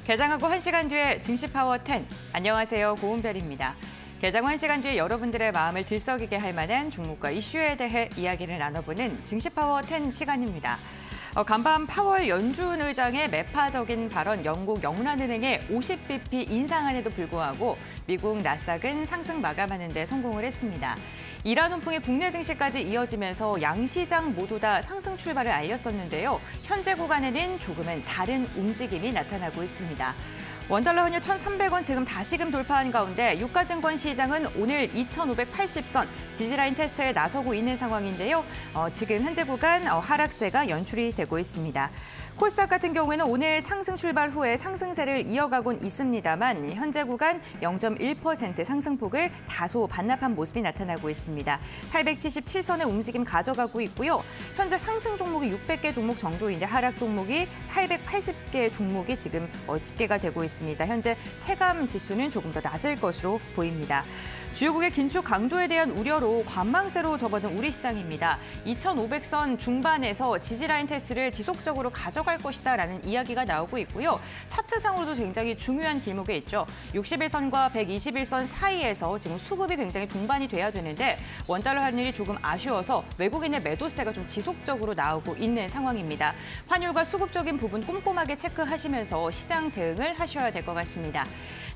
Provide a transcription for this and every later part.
개장하고 1시간 뒤에 증시파워 10. 안녕하세요, 고은별입니다. 개장 1시간 뒤에 여러분들의 마음을 들썩이게 할 만한 종목과 이슈에 대해 이야기를 나눠보는 증시파워 10 시간입니다. 간밤 파월 연준 의장의 매파적인 발언, 영국 영란은행의 50bp 인상안에도 불구하고 미국 나스닥은 상승 마감하는 데 성공을 했습니다. 이란 훈풍이 국내 증시까지 이어지면서 양시장 모두 다 상승 출발을 알렸었는데요. 현재 구간에는 조금은 다른 움직임이 나타나고 있습니다. 원달러 환율 1,300원 지금 다시금 돌파한 가운데 유가증권 시장은 오늘 2,580선 지지라인 테스트에 나서고 있는 상황인데요. 지금 현재 구간 하락세가 연출이 되고 있습니다. 코스닥 같은 경우에는 오늘 상승 출발 후에 상승세를 이어가곤 있습니다만 현재 구간 0.1% 상승폭을 다소 반납한 모습이 나타나고 있습니다. 877선의 움직임 가져가고 있고요. 현재 상승 종목이 600개 종목 정도인데 하락 종목이 880개 종목이 지금 집계가 되고 있습니다. 현재 체감 지수는 조금 더 낮을 것으로 보입니다. 주요국의 긴축 강도에 대한 우려로 관망세로 접어든 우리 시장입니다. 2,500선 중반에서 지지라인 테스트를 지속적으로 가져갈 것이다라는 이야기가 나오고 있고요. 차트상으로도 굉장히 중요한 길목에 있죠. 61선과 121선 사이에서 지금 수급이 굉장히 동반이 돼야 되는데 원달러 환율이 조금 아쉬워서 외국인의 매도세가 좀 지속적으로 나오고 있는 상황입니다. 환율과 수급적인 부분 꼼꼼하게 체크하시면서 시장 대응을 하셔야 될 것 같습니다.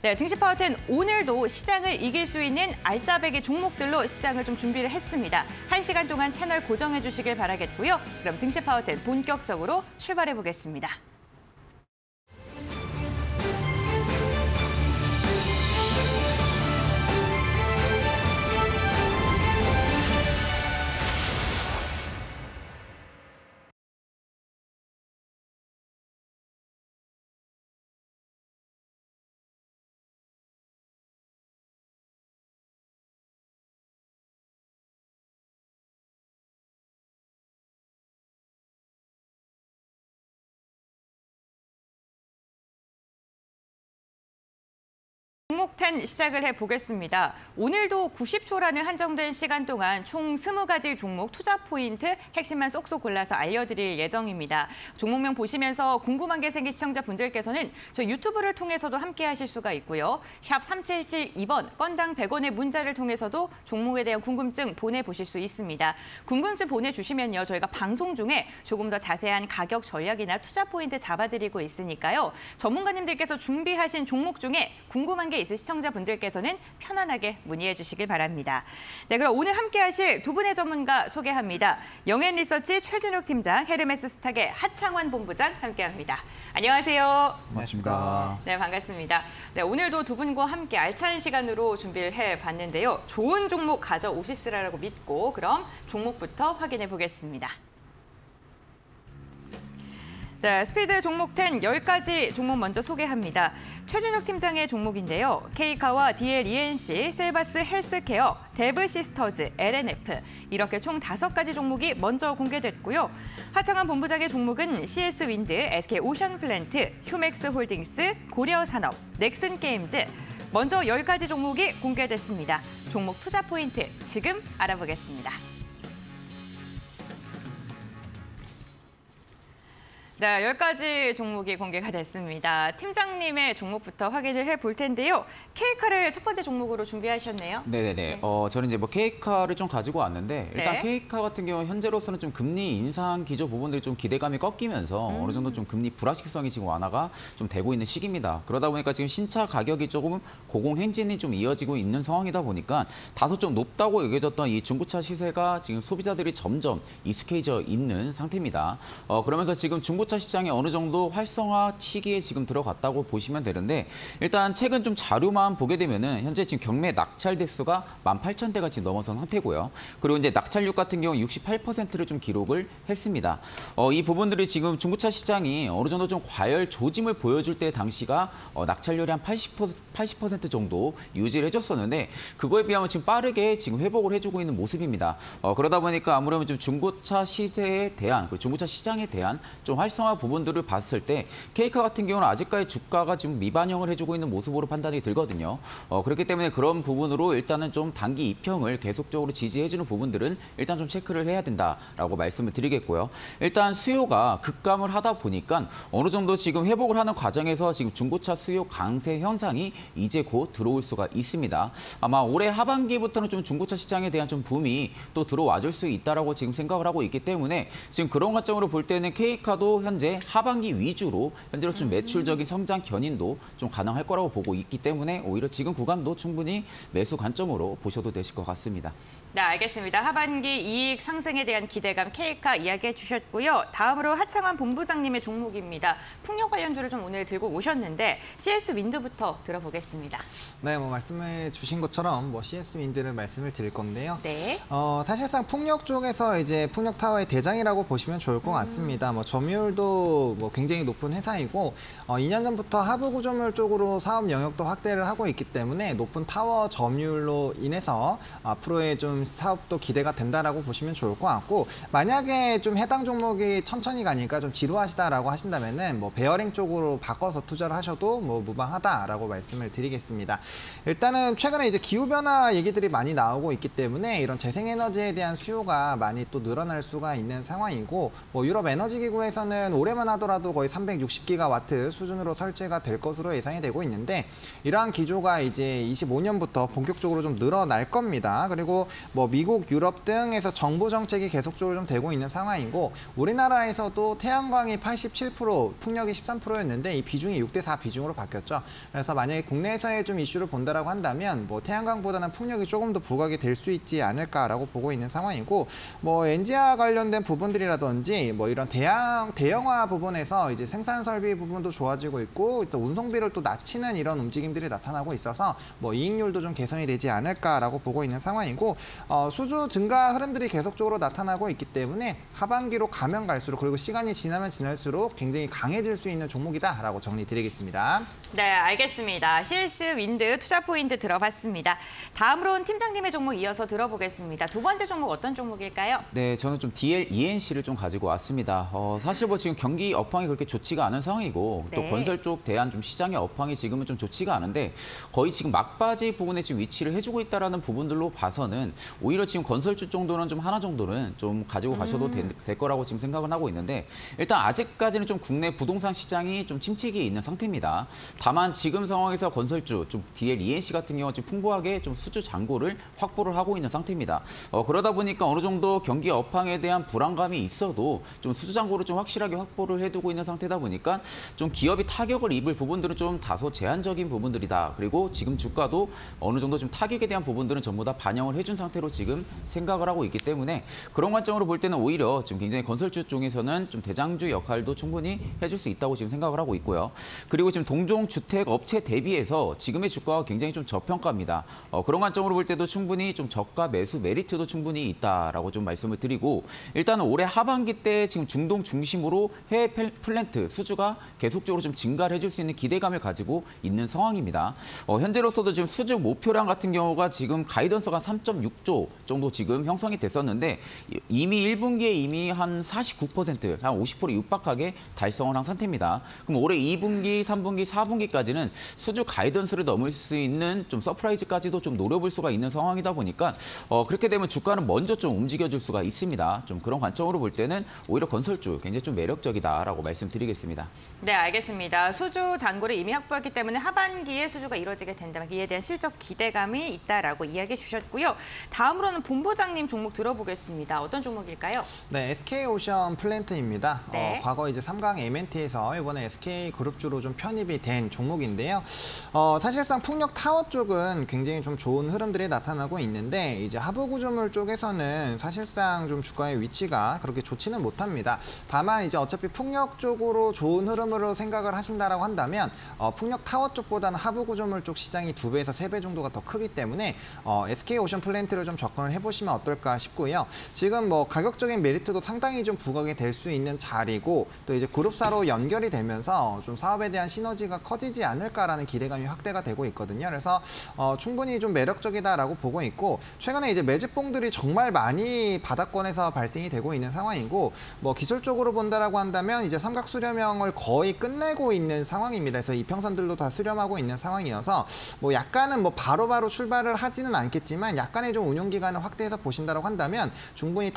네, 증시파워 10 오늘도 시장을 이길 수 있는 알짜배기 종목들로 시장을 좀 준비를 했습니다. 1시간 동안 채널 고정해 주시길 바라겠고요. 그럼 증시파워 10 본격적으로 출발해 보겠습니다. 종목 10 시작을 해보겠습니다. 오늘도 90초라는 한정된 시간 동안 총 20가지 종목 투자 포인트 핵심만 쏙쏙 골라서 알려드릴 예정입니다. 종목명 보시면서 궁금한 게 생긴 시청자분들께서는 저희 유튜브를 통해서도 함께 하실 수가 있고요. 샵 3772번 건당 100원의 문자를 통해서도 종목에 대한 궁금증 보내보실 수 있습니다. 궁금증 보내주시면요. 저희가 방송 중에 조금 더 자세한 가격 전략이나 투자 포인트 잡아드리고 있으니까요. 전문가님들께서 준비하신 종목 중에 궁금한 게 있으신 시청자분들께서는 편안하게 문의해 주시길 바랍니다. 네, 그럼 오늘 함께 하실 두 분의 전문가 소개합니다. 영앤리서치 최준욱 팀장, 헤르메스 스탁의 하창원 본부장 함께합니다. 안녕하세요. 반갑습니다. 네, 반갑습니다. 네, 오늘도 두 분과 함께 알찬 시간으로 준비를 해봤는데요. 좋은 종목 가져오시리라고 믿고 그럼 종목부터 확인해 보겠습니다. 네, 스피드 종목 10, 10가지 종목 먼저 소개합니다. 최준욱 팀장의 종목인데요. K카와 DL-ENC, 셀바스 헬스케어, 데브 시스터즈, LNF 이렇게 총 5가지 종목이 먼저 공개됐고요. 하창원 본부장의 종목은 CS 윈드, SK 오션플랜트, 휴맥스 홀딩스, 고려산업, 넥슨 게임즈 먼저 10가지 종목이 공개됐습니다. 종목 투자 포인트 지금 알아보겠습니다. 네, 10가지 종목이 공개가 됐습니다. 팀장님의 종목부터 확인을 해볼 텐데요. K카를 첫 번째 종목으로 준비하셨네요. 네네네. 저는 이제 K카를 좀 가지고 왔는데 일단 네. K카 같은 경우 현재로서는 좀 금리 인상 기조 부분들이 좀 기대감이 꺾이면서 어느 정도 좀 금리 불확실성이 지금 완화가 좀 되고 있는 시기입니다. 그러다 보니까 지금 신차 가격이 조금 고공행진이 좀 이어지고 있는 상황이다 보니까 다소 좀 높다고 여겨졌던 이 중고차 시세가 지금 소비자들이 점점 익숙해져 있는 상태입니다. 그러면서 지금 중고차 시장이 어느 정도 활성화 시기에 지금 들어갔다고 보시면 되는데 일단 최근 좀 자료만 보게 되면은 현재 지금 경매 낙찰 대수가 18,000대가 지금 넘어선 상태고요. 그리고 이제 낙찰률 같은 경우 68%를 좀 기록을 했습니다. 이 부분들이 지금 중고차 시장이 어느 정도 좀 과열 조짐을 보여줄 때 당시가 낙찰률이 한 80% 정도 유지를 해줬었는데 그거에 비하면 지금 빠르게 지금 회복을 해주고 있는 모습입니다. 그러다 보니까 아무래도 좀 중고차 시세에 대한 그리고 중고차 시장에 대한 좀 활성 활성화 부분들을 봤을 때 K카 같은 경우는 아직까지 주가가 지금 미반영을 해주고 있는 모습으로 판단이 들거든요. 그렇기 때문에 그런 부분으로 일단은 좀 단기 입형을 계속적으로 지지해주는 부분들은 일단 좀 체크를 해야 된다라고 말씀을 드리겠고요. 일단 수요가 급감을 하다 보니까 어느 정도 지금 회복을 하는 과정에서 지금 중고차 수요 강세 현상이 이제 곧 들어올 수가 있습니다. 아마 올해 하반기부터는 좀 중고차 시장에 대한 좀 붐이 또 들어와 줄 수 있다라고 지금 생각을 하고 있기 때문에 지금 그런 관점으로 볼 때는 K카도 현재 하반기 위주로 현재로 좀 매출적인 성장 견인도 좀 가능할 거라고 보고 있기 때문에 오히려 지금 구간도 충분히 매수 관점으로 보셔도 되실 것 같습니다. 네, 알겠습니다. 하반기 이익 상승에 대한 기대감 K카 이야기해 주셨고요. 다음으로 하창환 본부장님의 종목입니다. 풍력 관련주를 좀 오늘 들고 오셨는데 CS 윈드부터 들어보겠습니다. 네, 말씀해 주신 것처럼 CS 윈드를 말씀을 드릴 건데요. 네. 사실상 풍력 쪽에서 이제 풍력 타워의 대장이라고 보시면 좋을 것 같습니다. 점유율도 굉장히 높은 회사이고 2년 전부터 하부 구조물 쪽으로 사업 영역도 확대를 하고 있기 때문에 높은 타워 점유율로 인해서 앞으로의 좀 사업도 기대가 된다라고 보시면 좋을 것 같고, 만약에 좀 해당 종목이 천천히 가니까 좀 지루하시다라고 하신다면은 베어링 쪽으로 바꿔서 투자를 하셔도 무방하다라고 말씀을 드리겠습니다. 일단은 최근에 이제 기후 변화 얘기들이 많이 나오고 있기 때문에 이런 재생에너지에 대한 수요가 많이 또 늘어날 수가 있는 상황이고, 유럽 에너지 기구에서는 올해만 하더라도 거의 360기가와트 수준으로 설치가 될 것으로 예상이 되고 있는데, 이러한 기조가 이제 25년부터 본격적으로 좀 늘어날 겁니다. 그리고 미국, 유럽 등에서 정부 정책이 계속적으로 좀 되고 있는 상황이고, 우리나라에서도 태양광이 87%, 풍력이 13%였는데 이 비중이 6대4 비중으로 바뀌었죠. 그래서 만약에 국내에서의 좀 이슈를 본다라고 한다면 태양광보다는 풍력이 조금 더 부각이 될 수 있지 않을까라고 보고 있는 상황이고, 엔지아 관련된 부분들이라든지 이런 대형화 부분에서 이제 생산 설비 부분도 좋아지고 있고, 또 운송비를 또 낮추는 이런 움직임들이 나타나고 있어서 이익률도 좀 개선이 되지 않을까라고 보고 있는 상황이고, 수주 증가 흐름들이 계속적으로 나타나고 있기 때문에 하반기로 가면 갈수록, 그리고 시간이 지나면 지날수록 굉장히 강해질 수 있는 종목이다라고 정리드리겠습니다. 네, 알겠습니다. CS 윈드 투자 포인트 들어봤습니다. 다음으로는 팀장님의 종목 이어서 들어보겠습니다. 두 번째 종목 어떤 종목일까요? 네, 저는 좀 DL ENC를 좀 가지고 왔습니다. 사실 지금 경기 업황이 그렇게 좋지가 않은 상황이고, 또 네. 건설 쪽 대한 좀 시장의 업황이 지금은 좀 좋지가 않은데, 거의 지금 막바지 부분에 지금 위치를 해주고 있다라는 부분들로 봐서는 오히려 지금 건설주 정도는 좀 하나 정도는 좀 가지고 가셔도 될 거라고 지금 생각을 하고 있는데, 일단 아직까지는 좀 국내 부동산 시장이 좀 침체기에 있는 상태입니다. 다만 지금 상황에서 건설주, 좀 DL ENC 같은 경우 지금 풍부하게 좀 수주 잔고를 확보를 하고 있는 상태입니다. 그러다 보니까 어느 정도 경기 업황에 대한 불안감이 있어도 좀 수주 잔고를 좀 확실하게 확보를 해두고 있는 상태다 보니까 좀 기업이 타격을 입을 부분들은 좀 다소 제한적인 부분들이다. 그리고 지금 주가도 어느 정도 좀 타격에 대한 부분들은 전부 다 반영을 해준 상태로 지금 생각을 하고 있기 때문에, 그런 관점으로 볼 때는 오히려 지금 굉장히 건설주 쪽에서는 좀 대장주 역할도 충분히 해줄 수 있다고 지금 생각을 하고 있고요. 그리고 지금 동종 주택 업체 대비해서 지금의 주가가 굉장히 좀 저평가입니다. 그런 관점으로 볼 때도 충분히 좀 저가 매수 메리트도 충분히 있다라고 좀 말씀을 드리고, 일단은 올해 하반기 때 지금 중동 중심으로 해외 플랜트 수주가 계속적으로 좀 증가를 해줄 수 있는 기대감을 가지고 있는 상황입니다. 현재로서도 지금 수주 목표량 같은 경우가 지금 가이던스가 3.6조 정도 지금 형성이 됐었는데, 이미 1분기에 이미 한 49%, 한 50% 육박하게 달성을 한 상태입니다. 그럼 올해 2분기, 3분기, 4분기까지는 수주 가이던스를 넘을 수 있는 좀 서프라이즈까지도 좀 노려볼 수가 있는 상황이다 보니까 그렇게 되면 주가는 먼저 좀 움직여줄 수가 있습니다. 좀 그런 관점으로 볼 때는 오히려 건설주 굉장히 좀 매력적이다라고 말씀드리겠습니다. 네, 알겠습니다. 수주 잔고를 이미 확보했기 때문에 하반기에 수주가 이루어지게 된다면 이에 대한 실적 기대감이 있다라고 이야기해 주셨고요. 다음으로는 본부장님 종목 들어보겠습니다. 어떤 종목일까요? 네, SK오션 플랜트입니다. 네. 과거 이제 3강 MNT에서 이번에 SK그룹주로 좀 편입이 된 종목인데요. 사실상 풍력 타워 쪽은 굉장히 좀 좋은 흐름들이 나타나고 있는데, 이제 하부 구조물 쪽에서는 사실상 좀 주가의 위치가 그렇게 좋지는 못합니다. 다만 이제 어차피 풍력 쪽으로 좋은 흐름으로 생각을 하신다라고 한다면 풍력 타워 쪽보다는 하부 구조물 쪽 시장이 2배에서 3배 정도가 더 크기 때문에 SK오션 플랜트를 좀 좀 접근을 해보시면 어떨까 싶고요. 지금 뭐 가격적인 메리트도 상당히 좀 부각이 될 수 있는 자리고 또 이제 그룹사로 연결이 되면서 좀 사업에 대한 시너지가 커지지 않을까라는 기대감이 확대가 되고 있거든요. 그래서 충분히 좀 매력적이다라고 보고 있고 최근에 이제 매집봉들이 정말 많이 바닥권에서 발생이 되고 있는 상황이고 뭐 기술적으로 본다라고 한다면 이제 삼각 수렴형을 거의 끝내고 있는 상황입니다. 그래서 이평선들도 다 수렴하고 있는 상황이어서 뭐 약간은 뭐 바로바로 출발을 하지는 않겠지만 약간의 좀 운용 기간을 확대해서 보신다라고 한다면 충분히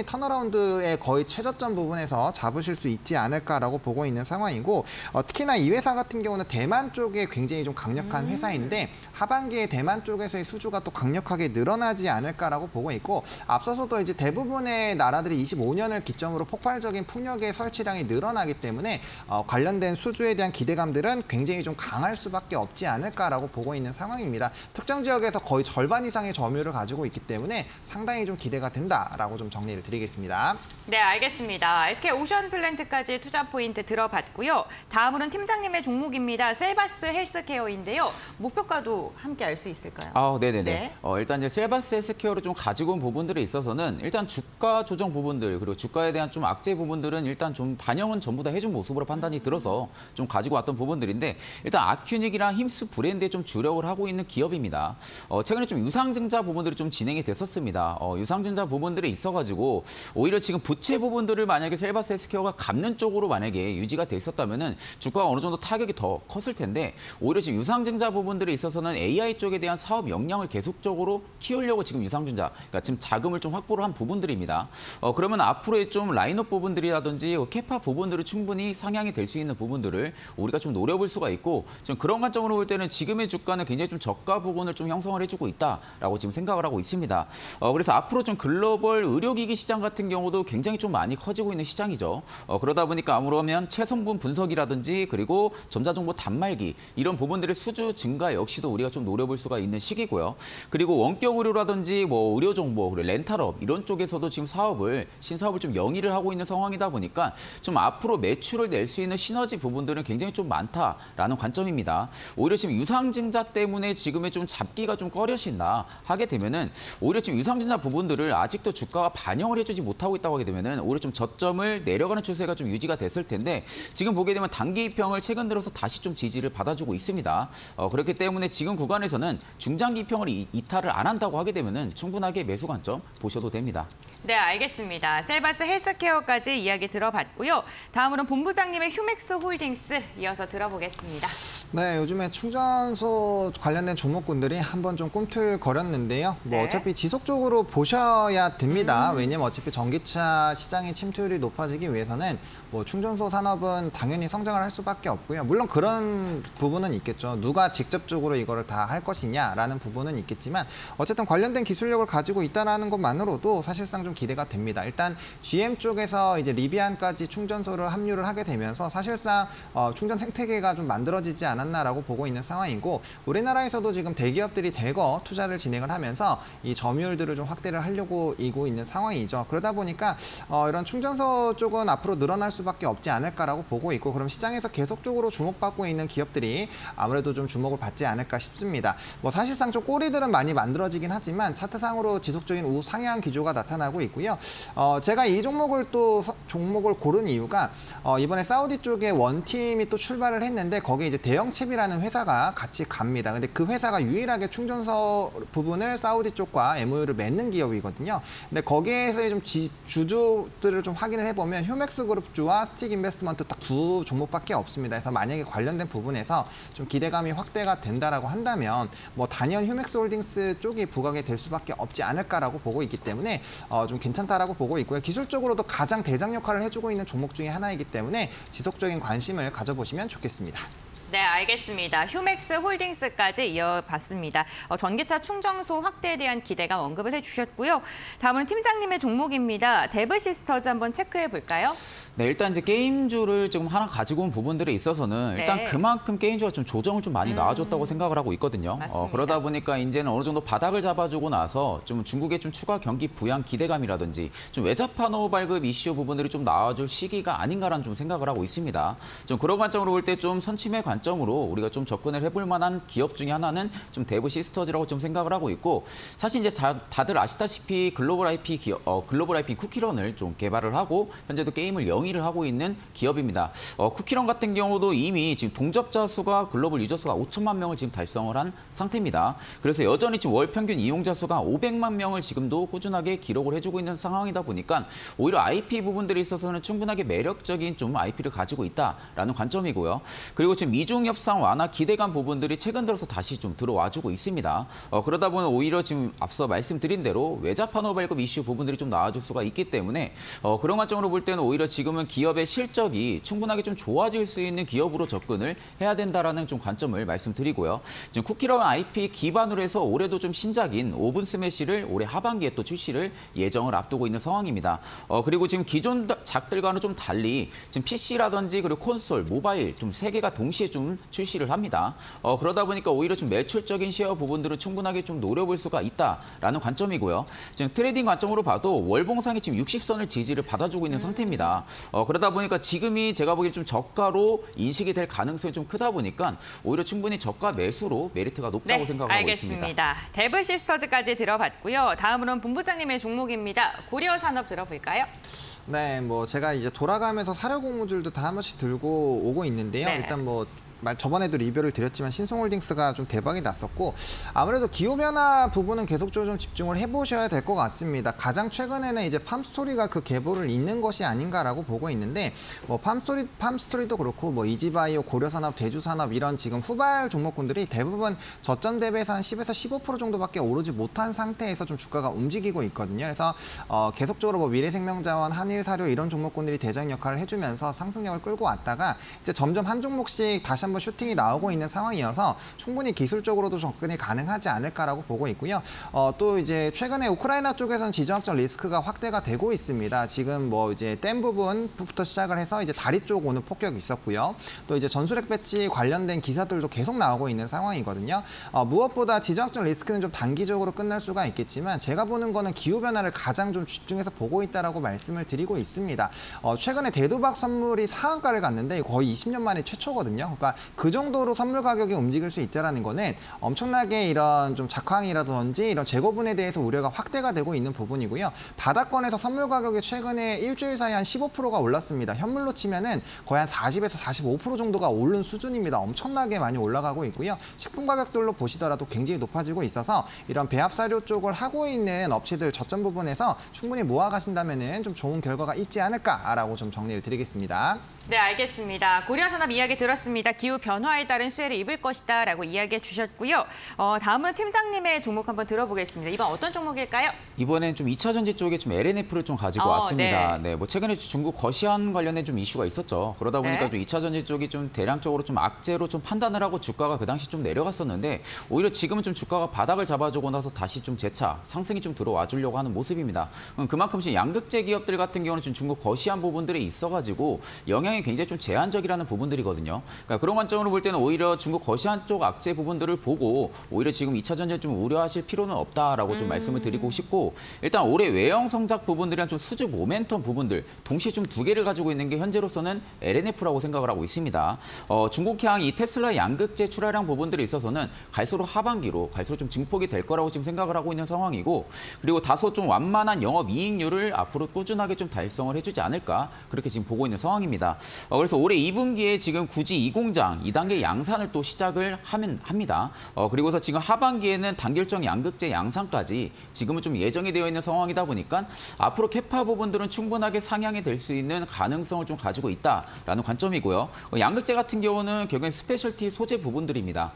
턴어라운드의 거의 최저점 부분에서 잡으실 수 있지 않을까라고 보고 있는 상황이고 특히나 이 회사 같은 경우는 대만 쪽에 굉장히 좀 강력한 회사인데 하반기에 대만 쪽에서의 수주가 또 강력하게 늘어나지 않을까라고 보고 있고 앞서서도 이제 대부분의 나라들이 25년을 기점으로 폭발적인 풍력의 설치량이 늘어나기 때문에 관련된 수주에 대한 기대감들은 굉장히 좀 강할 수밖에 없지 않을까라고 보고 있는 상황입니다. 특정 지역에서 거의 절반 이상의 점유율을 가지고 있기 때문에 상당히 좀 기대가 된다라고 좀 정리를 드리겠습니다. 네, 알겠습니다. SK 오션플랜트까지 투자 포인트 들어봤고요. 다음으로는 팀장님의 종목입니다. 셀바스 헬스케어인데요. 목표가도 함께 알 수 있을까요? 네네네. 네. 일단 이제 셀바스 헬스케어를 좀 가지고 온 부분들에 있어서는 일단 주가 조정 부분들 그리고 주가에 대한 좀 악재 부분들은 일단 좀 반영은 전부 다 해준 모습으로 판단이 들어서 좀 가지고 왔던 부분들인데 일단 아큐닉이랑 힘스 브랜드에 좀 주력을 하고 있는 기업입니다. 최근에 좀 유상증자 부분들이 좀 진행이 됐었습니다. 유상증자 부분들이 있어가지고 오히려 지금 부채 부분들을 만약에 셀바스 헬스케어가 갚는 쪽으로 만약에 유지가 돼 있었다면은 주가가 어느 정도 타격이 더 컸을 텐데 오히려 지금 유상증자 부분들에 있어서는 AI 쪽에 대한 사업 역량을 계속적으로 키우려고 지금 유상증자, 그러니까 지금 자금을 좀 확보를 한 부분들입니다. 그러면 앞으로의 좀 라인업 부분들이라든지 캐파 부분들이 충분히 상향이 될 수 있는 부분들을 우리가 좀 노려볼 수가 있고 좀 그런 관점으로 볼 때는 지금의 주가는 굉장히 좀 저가 부분을 좀 형성을 해주고 있다라고 지금 생각을 하고 있습니다. 그래서 앞으로 좀 글로벌 의료기기 시장 같은 경우도 굉장히 좀 많이 커지고 있는 시장이죠. 그러다 보니까 아무러면 최성분 분석이라든지 그리고 전자정보 단말기 이런 부분들의 수주 증가 역시도 우리가 좀 노려볼 수가 있는 시기고요. 그리고 원격 의료라든지 뭐 의료 정보 그리고 렌탈업 이런 쪽에서도 지금 신사업을 좀 영위를 하고 있는 상황이다 보니까 좀 앞으로 매출을 낼 수 있는 시너지 부분들은 굉장히 좀 많다라는 관점입니다. 오히려 지금 유상증자 때문에 지금의 좀 잡기가 좀 꺼려진다 하게 되면은 오히려 지금 유상증자 부분들을 아직도 주가가 반영을 해주지 못하고 있다고 하게 되면은 오히려 좀 저점을 내려가는 추세가 좀 유지가 됐을 텐데 지금 보게 되면 단기 이평을 최근 들어서 다시 좀 지지를 받아주고 있습니다. 그렇기 때문에 지금 구간에서는 중장기 이평을 이탈을 안 한다고 하게 되면은 충분하게 매수 관점 보셔도 됩니다. 네, 알겠습니다. 셀바스 헬스케어까지 이야기 들어봤고요. 다음으로는 본부장님의 휴맥스 홀딩스 이어서 들어보겠습니다. 네, 요즘에 충전소 관련된 종목군들이 한번 좀 꿈틀거렸는데요. 뭐 네. 어차피 지속적으로 보셔야 됩니다. 왜냐면 어차피 전기차 시장의 침투율이 높아지기 위해서는 뭐 충전소 산업은 당연히 성장을 할 수밖에 없고요. 물론 그런 부분은 있겠죠. 누가 직접적으로 이거를 다 할 것이냐라는 부분은 있겠지만 어쨌든 관련된 기술력을 가지고 있다는 것만으로도 사실상 좀 기대가 됩니다. 일단 GM 쪽에서 이제 리비안까지 충전소를 합류를 하게 되면서 사실상 충전 생태계가 좀 만들어지지 않았나라고 보고 있는 상황이고 우리나라에서도 지금 대기업들이 대거 투자를 진행을 하면서 이 점유율들을 좀 확대를 하려고 이고 있는 상황이죠. 그러다 보니까 이런 충전소 쪽은 앞으로 늘어날 수밖에 없지 않을까라고 보고 있고 그럼 시장에서 계속적으로 주목받고 있는 기업들이 아무래도 좀 주목을 받지 않을까 싶습니다. 뭐 사실상 좀 꼬리들은 많이 만들어지긴 하지만 차트상으로 지속적인 우상향 기조가 나타나고 있고요. 제가 이 종목을 고른 이유가 이번에 사우디 쪽에 원팀이 또 출발을 했는데 거기에 이제 대영칩이라는 회사가 같이 갑니다. 근데 그 회사가 유일하게 충전소 부분을 사우디 쪽과 MOU를 맺는 기업이거든요. 근데 거기에서의 좀 주주들을 좀 확인을 해보면 휴맥스 그룹주와 스틱 인베스트먼트 딱 두 종목밖에 없습니다. 그래서 만약에 관련된 부분에서 좀 기대감이 확대가 된다라고 한다면 뭐 단연 휴맥스 홀딩스 쪽이 부각이 될 수밖에 없지 않을까라고 보고 있기 때문에 좀 괜찮다라고 보고 있고요. 기술적으로도 가장 대장 역할을 해주고 있는 종목 중에 하나이기 때문에 지속적인 관심을 가져보시면 좋겠습니다. 네, 알겠습니다. 휴맥스 홀딩스까지 이어봤습니다. 전기차 충전소 확대에 대한 기대감 언급을 해주셨고요. 다음은 팀장님의 종목입니다. 데브시스터즈 한번 체크해 볼까요? 네, 일단 이제 게임주를 지금 하나 가지고 온 부분들에 있어서는 일단 네. 그만큼 게임주가 좀 조정을 좀 많이 나아줬다고 생각을 하고 있거든요. 맞습니다. 그러다 보니까 이제는 어느 정도 바닥을 잡아주고 나서 좀 중국의 좀 추가 경기 부양 기대감이라든지 좀 외자판호 발급 이슈 부분들이 좀 나와줄 시기가 아닌가라는 좀 생각을 하고 있습니다. 좀 그런 관점으로 볼 때 좀 선침의 관점으로 우리가 좀 접근을 해볼 만한 기업 중에 하나는 좀 대부 시스터즈라고 좀 생각을 하고 있고, 사실 이제 다들 아시다시피 글로벌 IP 쿠키런을 좀 개발을 하고 현재도 게임을 영위를 하고 있는 기업입니다. 쿠키런 같은 경우도 이미 지금 동접자 수가 글로벌 유저 수가 5천만 명을 지금 달성을 한 상태입니다. 그래서 여전히 지금 월 평균 이용자 수가 500만 명을 지금도 꾸준하게 기록을 해주고 있는 상황이다 보니까 오히려 IP 부분들에 있어서는 충분하게 매력적인 좀 IP를 가지고 있다라는 관점이고요. 그리고 지금 미중 협상 완화 기대감 부분들이 최근 들어서 다시 좀 들어와주고 있습니다. 그러다 보면 오히려 지금 앞서 말씀드린 대로 외자판호 발급 이슈 부분들이 좀 나와줄 수가 있기 때문에 그런 관점으로 볼 때는 오히려 지금은 기업의 실적이 충분하게 좀 좋아질 수 있는 기업으로 접근을 해야 된다라는 좀 관점을 말씀드리고요. 지금 쿠키런 IP 기반으로 해서 올해도 좀 신작인 오븐 스매시를 올해 하반기에 또 출시를 예정을 앞두고 있는 상황입니다. 그리고 지금 기존 작들과는 좀 달리 지금 PC라든지 그리고 콘솔, 모바일 좀 세 개가 동시에 좀 출시를 합니다. 그러다 보니까 오히려 좀 매출적인 쉐어 부분들은 충분하게 좀 노려볼 수가 있다라는 관점이고요. 지금 트레이딩 관점으로 봐도 월봉상이 지금 60선을 지지를 받아주고 있는 상태입니다. 그러다 보니까 지금이 제가 보기엔 좀 저가로 인식이 될 가능성이 좀 크다 보니까 오히려 충분히 저가 매수로 메리트가 높다고 생각하고 있습니다. 알겠습니다. 대부 시스터즈까지 들어봤고요. 다음으로는 본부장님의 종목입니다. 고려산업 들어볼까요? 네, 뭐 제가 이제 돌아가면서 사료 고무줄도 다 한 번씩 들고 오고 있는데요. 네. 일단 뭐 저번에도 리뷰를 드렸지만 신송홀딩스가 좀 대박이 났었고, 아무래도 기후 변화 부분은 계속적으로 좀 집중을 해보셔야 될 것 같습니다. 가장 최근에는 이제 팜스토리가 그 계보를 잇는 것이 아닌가라고 보고 있는데, 뭐 팜스토리도 그렇고 뭐 이지바이오, 고려산업, 대주산업 이런 지금 후발 종목군들이 대부분 저점 대비해서 한 10에서 15% 정도밖에 오르지 못한 상태에서 좀 주가가 움직이고 있거든요. 그래서 계속적으로 뭐 미래생명자원, 한일사료 이런 종목군들이 대장 역할을 해주면서 상승력을 끌고 왔다가 이제 점점 한 종목씩 다시 한번 슈팅이 나오고 있는 상황이어서 충분히 기술적으로도 접근이 가능하지 않을까라고 보고 있고요. 또 이제 최근에 우크라이나 쪽에서는 지정학적 리스크가 확대가 되고 있습니다. 지금 뭐 이제 댐 부분부터 시작을 해서 이제 다리 쪽 오는 폭격이 있었고요. 또 이제 전술핵 배치 관련된 기사들도 계속 나오고 있는 상황이거든요. 무엇보다 지정학적 리스크는 좀 단기적으로 끝날 수가 있겠지만 제가 보는 거는 기후 변화를 가장 좀 집중해서 보고 있다라고 말씀을 드리고 있습니다. 최근에 대도박 선물이 상한가를 갔는데 거의 20년 만에 최초거든요. 그러니까 그 정도로 선물 가격이 움직일 수 있다는 거는 엄청나게 이런 좀 작황이라든지 이런 재고분에 대해서 우려가 확대가 되고 있는 부분이고요. 바닥권에서 선물 가격이 최근에 일주일 사이에 한 15%가 올랐습니다. 현물로 치면은 거의 한 40에서 45% 정도가 오른 수준입니다. 엄청나게 많이 올라가고 있고요. 식품 가격들로 보시더라도 굉장히 높아지고 있어서 이런 배합사료 쪽을 하고 있는 업체들 저점 부분에서 충분히 모아가신다면은 좀 좋은 결과가 있지 않을까라고 좀 정리를 드리겠습니다. 네, 알겠습니다. 고려산업 이야기 들었습니다. 기후 변화에 따른 수혜를 입을 것이다라고 이야기해 주셨고요. 다음은 팀장님의 종목 한번 들어보겠습니다. 이번 어떤 종목일까요? 이번엔 좀 2차 전지 쪽에 좀 LNF를 좀 가지고 왔습니다. 네. 네, 뭐 최근에 중국 거시안 관련된 좀 이슈가 있었죠. 그러다 보니까 네. 좀 2차 전지 쪽이 좀 대량적으로 좀 악재로 좀 판단을 하고 주가가 그 당시 좀 내려갔었는데 오히려 지금은 좀 주가가 바닥을 잡아주고 나서 다시 좀 재차 상승이 좀 들어와 주려고 하는 모습입니다. 그만큼 지금 양극재 기업들 같은 경우는 지금 중국 거시안 부분들이 있어가지고 영향이 굉장히 좀 제한적이라는 부분들이거든요. 그러니까 그런 관점으로 볼 때는 오히려 중국 거시안 쪽 악재 부분들을 보고 오히려 지금 2차 전지를 좀 우려하실 필요는 없다라고 좀 말씀을 드리고 싶고, 일단 올해 외형 성장 부분들이랑 좀 수주 모멘텀 부분들 동시에 좀 두 개를 가지고 있는 게 현재로서는 LNF라고 생각을 하고 있습니다. 중국향 이 테슬라 양극재 출하량 부분들에 있어서는 갈수록 하반기로 갈수록 좀 증폭이 될 거라고 지금 생각을 하고 있는 상황이고, 그리고 다소 좀 완만한 영업이익률을 앞으로 꾸준하게 좀 달성을 해주지 않을까 그렇게 지금 보고 있는 상황입니다. 그래서 올해 2분기에 지금 굳이 이 공장 2단계 양산을 또 시작을 합니다. 그리고서 지금 하반기에는 단결정 양극재 양산까지 지금은 좀 예정이 되어 있는 상황이다 보니까 앞으로 캐파 부분들은 충분하게 상향이 될 수 있는 가능성을 좀 가지고 있다라는 관점이고요. 양극재 같은 경우는 결국엔 스페셜티 소재 부분들입니다.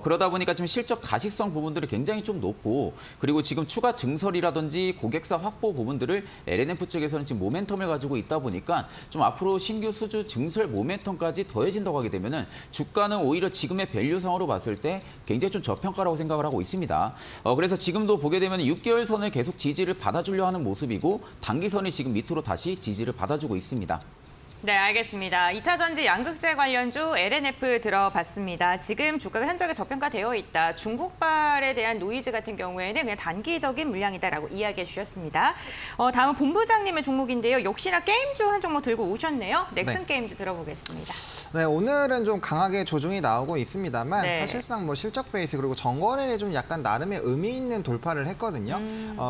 그러다 보니까 지금 실적 가식성 부분들이 굉장히 좀 높고, 그리고 지금 추가 증설이라든지 고객사 확보 부분들을 LNF 쪽에서는 지금 모멘텀을 가지고 있다 보니까 좀 앞으로 신규 수주 증설 모멘텀까지 더해진다고 하게 되면은 주가는 오히려 지금의 밸류상으로 봤을 때 굉장히 좀 저평가라고 생각을 하고 있습니다. 그래서 지금도 보게 되면 6개월 선을 계속 지지를 받아주려 하는 모습이고 단기선이 지금 밑으로 다시 지지를 받아주고 있습니다. 네, 알겠습니다. 2차 전지 양극재 관련주 LNF 들어봤습니다. 지금 주가가 현저하게 저평가되어 있다. 중국발에 대한 노이즈 같은 경우에는 그냥 단기적인 물량이다라고 이야기해 주셨습니다. 다음 본부장님의 종목인데요. 역시나 게임주 한 종목 들고 오셨네요. 넥슨 게임즈 들어보겠습니다. 네, 오늘은 좀 강하게 조정이 나오고 있습니다만 네. 사실상 뭐 실적 베이스 그리고 정거래에 좀 약간 나름의 의미 있는 돌파를 했거든요.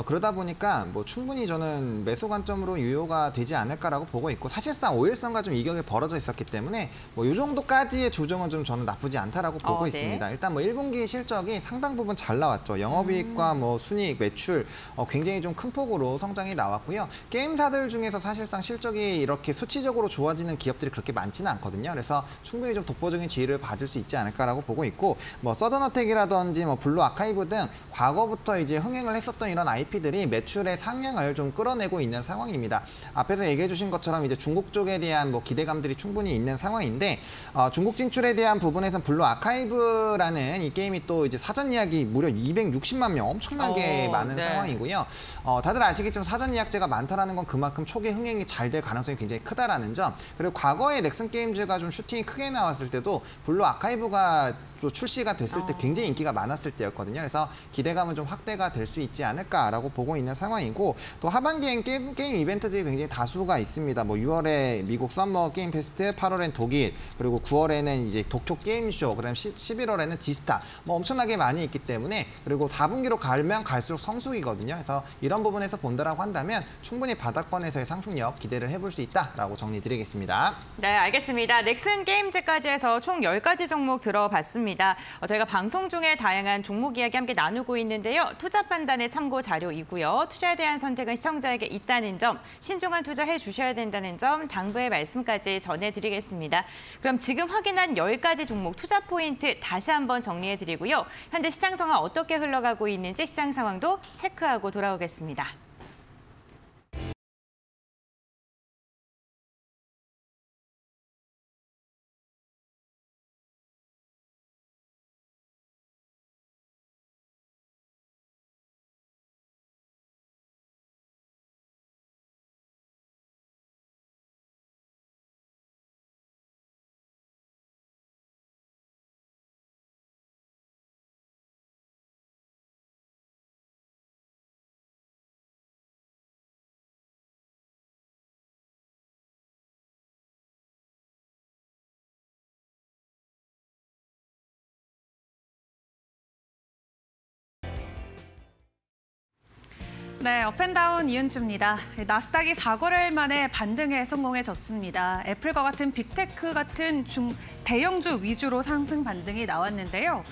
그러다 보니까 뭐 충분히 저는 매수 관점으로 유효가 되지 않을까라고 보고 있고 사실상 오일선과 좀 이격이 벌어져 있었기 때문에 뭐 이 정도까지의 조정은 좀 저는 나쁘지 않다라고 보고 네. 있습니다. 일단 뭐 1분기 실적이 상당 부분 잘 나왔죠. 영업이익과 뭐 순이익, 매출 굉장히 좀 큰 폭으로 성장이 나왔고요. 게임사들 중에서 사실상 실적이 이렇게 수치적으로 좋아지는 기업들이 그렇게 많지는 않거든요. 그래서 충분히 좀 독보적인 지위를 받을 수 있지 않을까라고 보고 있고 뭐 서든어택이라든지 뭐 블루 아카이브 등 과거부터 이제 흥행을 했었던 이런 IP들이 매출의 상향을 좀 끌어내고 있는 상황입니다. 앞에서 얘기해 주신 것처럼 이제 중국 쪽에 대한 뭐 기대감들이 충분히 있는 상황인데 중국 진출에 대한 부분에서는 블루 아카이브라는 이 게임이 또 이제 사전 예약이 무려 260만 명 엄청나게 많은 네. 상황이고요. 다들 아시겠지만 사전 예약제가 많다라는 건 그만큼 초기 흥행이 잘 될 가능성이 굉장히 크다라는 점. 그리고 과거에 넥슨 게임즈가 좀 슈팅이 크게 나왔을 때도 블루 아카이브가 또 출시가 됐을 때 굉장히 인기가 많았을 때였거든요. 그래서 기대감은 좀 확대가 될 수 있지 않을까라고 보고 있는 상황이고 또 하반기엔 게임 이벤트들이 굉장히 다수가 있습니다. 뭐 6월에 미국 썸머 게임 페스트, 8월엔 독일, 그리고 9월에는 이제 도쿄 게임쇼, 그다음 11월에는 지스타 뭐 엄청나게 많이 있기 때문에 그리고 4분기로 가면 갈수록 성수기거든요. 그래서 이런 부분에서 본다라고 한다면 충분히 바닥권에서의 상승력 기대를 해볼 수 있다라고 정리드리겠습니다. 네, 알겠습니다. 넥슨 게임즈까지 해서 총 10가지 종목 들어봤습니다. 저희가 방송 중에 다양한 종목 이야기 함께 나누고 있는데요. 투자 판단의 참고 자료이고요. 투자에 대한 선택은 시청자에게 있다는 점, 신중한 투자해 주셔야 된다는 점, 당부의 말씀까지 전해드리겠습니다. 그럼 지금 확인한 10가지 종목 투자 포인트 다시 한번 정리해드리고요. 현재 시장 상황 어떻게 흘러가고 있는지 시장 상황도 체크하고 돌아오겠습니다. 네, 업앤다운 이은주입니다. 나스닥이 4거래일 만에 반등에 성공해졌습니다. 애플과 같은 빅테크 같은 대형주 위주로 상승 반등이 나왔는데요.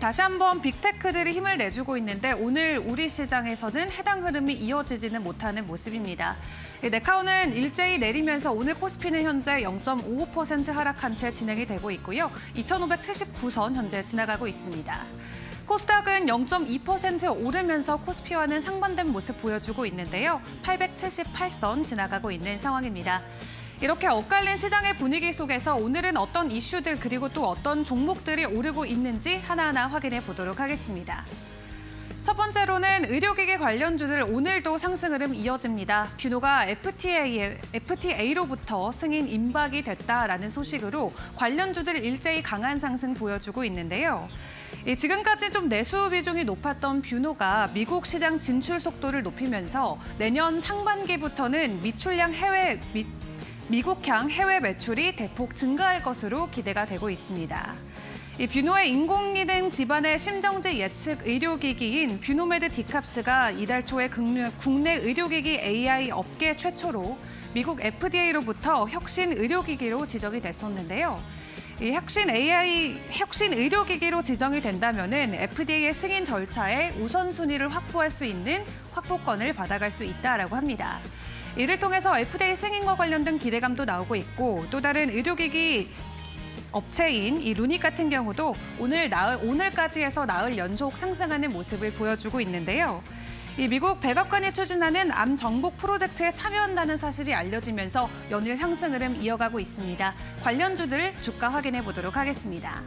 다시 한번 빅테크들이 힘을 내주고 있는데 오늘 우리 시장에서는 해당 흐름이 이어지지는 못하는 모습입니다. 네카우는 일제히 내리면서 오늘 코스피는 현재 0.55% 하락한 채 진행이 되고 있고요. 2,579선 현재 지나가고 있습니다. 코스닥은 0.2% 오르면서 코스피와는 상반된 모습 보여주고 있는데요. 878선 지나가고 있는 상황입니다. 이렇게 엇갈린 시장의 분위기 속에서 오늘은 어떤 이슈들 그리고 또 어떤 종목들이 오르고 있는지 하나하나 확인해 보도록 하겠습니다. 첫 번째로는 의료기기 관련주들 오늘도 상승 흐름 이어집니다. 뷰노가 FTA로부터 승인 임박이 됐다라는 소식으로 관련주들 일제히 강한 상승 보여주고 있는데요. 지금까지 좀 내수 비중이 높았던 뷰노가 미국 시장 진출 속도를 높이면서 내년 상반기부터는 미국향 해외 매출이 대폭 증가할 것으로 기대가 되고 있습니다. 뷰노의 인공지능 기반의 심정지 예측 의료기기인 뷰노메드 디캅스가 이달 초에 국내 의료기기 AI 업계 최초로 미국 FDA로부터 혁신 의료기기로 지정이 됐었는데요. 이 혁신 의료기기로 지정이 된다면은 FDA의 승인 절차에 우선순위를 확보할 수 있는 확보권을 받아갈 수 있다라고 합니다. 이를 통해서 FDA 승인과 관련된 기대감도 나오고 있고 또 다른 의료기기 업체인 이 루닉 같은 경우도 오늘까지 해서 나흘 연속 상승하는 모습을 보여주고 있는데요. 이 미국 백악관이 추진하는 암 정복 프로젝트에 참여한다는 사실이 알려지면서 연일 상승 흐름 이어가고 있습니다. 관련주들 주가 확인해 보도록 하겠습니다.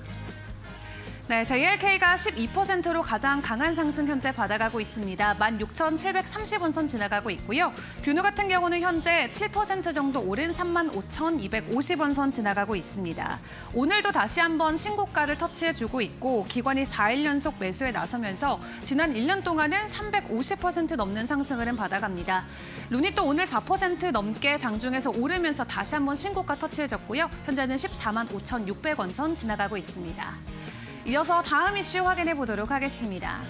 네, JLK가 12%로 가장 강한 상승 현재 받아가고 있습니다. 16,730원 선 지나가고 있고요. 뷰누 같은 경우는 현재 7% 정도 오른 35,250원 선 지나가고 있습니다. 오늘도 다시 한번 신고가를 터치해주고 있고 기관이 4일 연속 매수에 나서면서 지난 1년 동안은 350% 넘는 상승을 받아갑니다. 룬이 또 오늘 4% 넘게 장중에서 오르면서 다시 한번 신고가 터치해줬고요. 현재는 14만 5,600원 선 지나가고 있습니다. 이어서 다음 이슈 확인해 보도록 하겠습니다.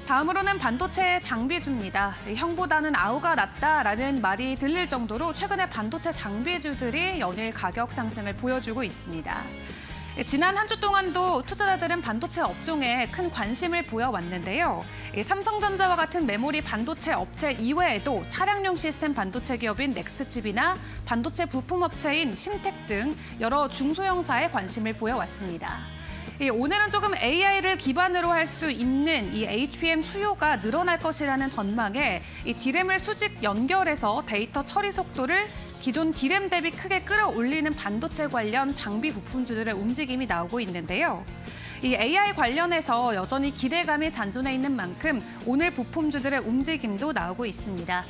다음으로는 반도체 장비주입니다. 형보다는 아우가 낫다라는 말이 들릴 정도로 최근에 반도체 장비주들이 연일 가격 상승을 보여주고 있습니다. 지난 한 주 동안도 투자자들은 반도체 업종에 큰 관심을 보여왔는데요. 삼성전자와 같은 메모리 반도체 업체 이외에도 차량용 시스템 반도체 기업인 넥스칩이나 반도체 부품 업체인 심텍 등 여러 중소형사에 관심을 보여왔습니다. 오늘은 조금 AI를 기반으로 할 수 있는 이 HBM 수요가 늘어날 것이라는 전망에 이 D램을 수직 연결해서 데이터 처리 속도를 기존 D램 대비 크게 끌어올리는 반도체 관련 장비 부품주들의 움직임이 나오고 있는데요. 이 AI 관련해서 여전히 기대감이 잔존해 있는 만큼 오늘 부품주들의 움직임도 나오고 있습니다.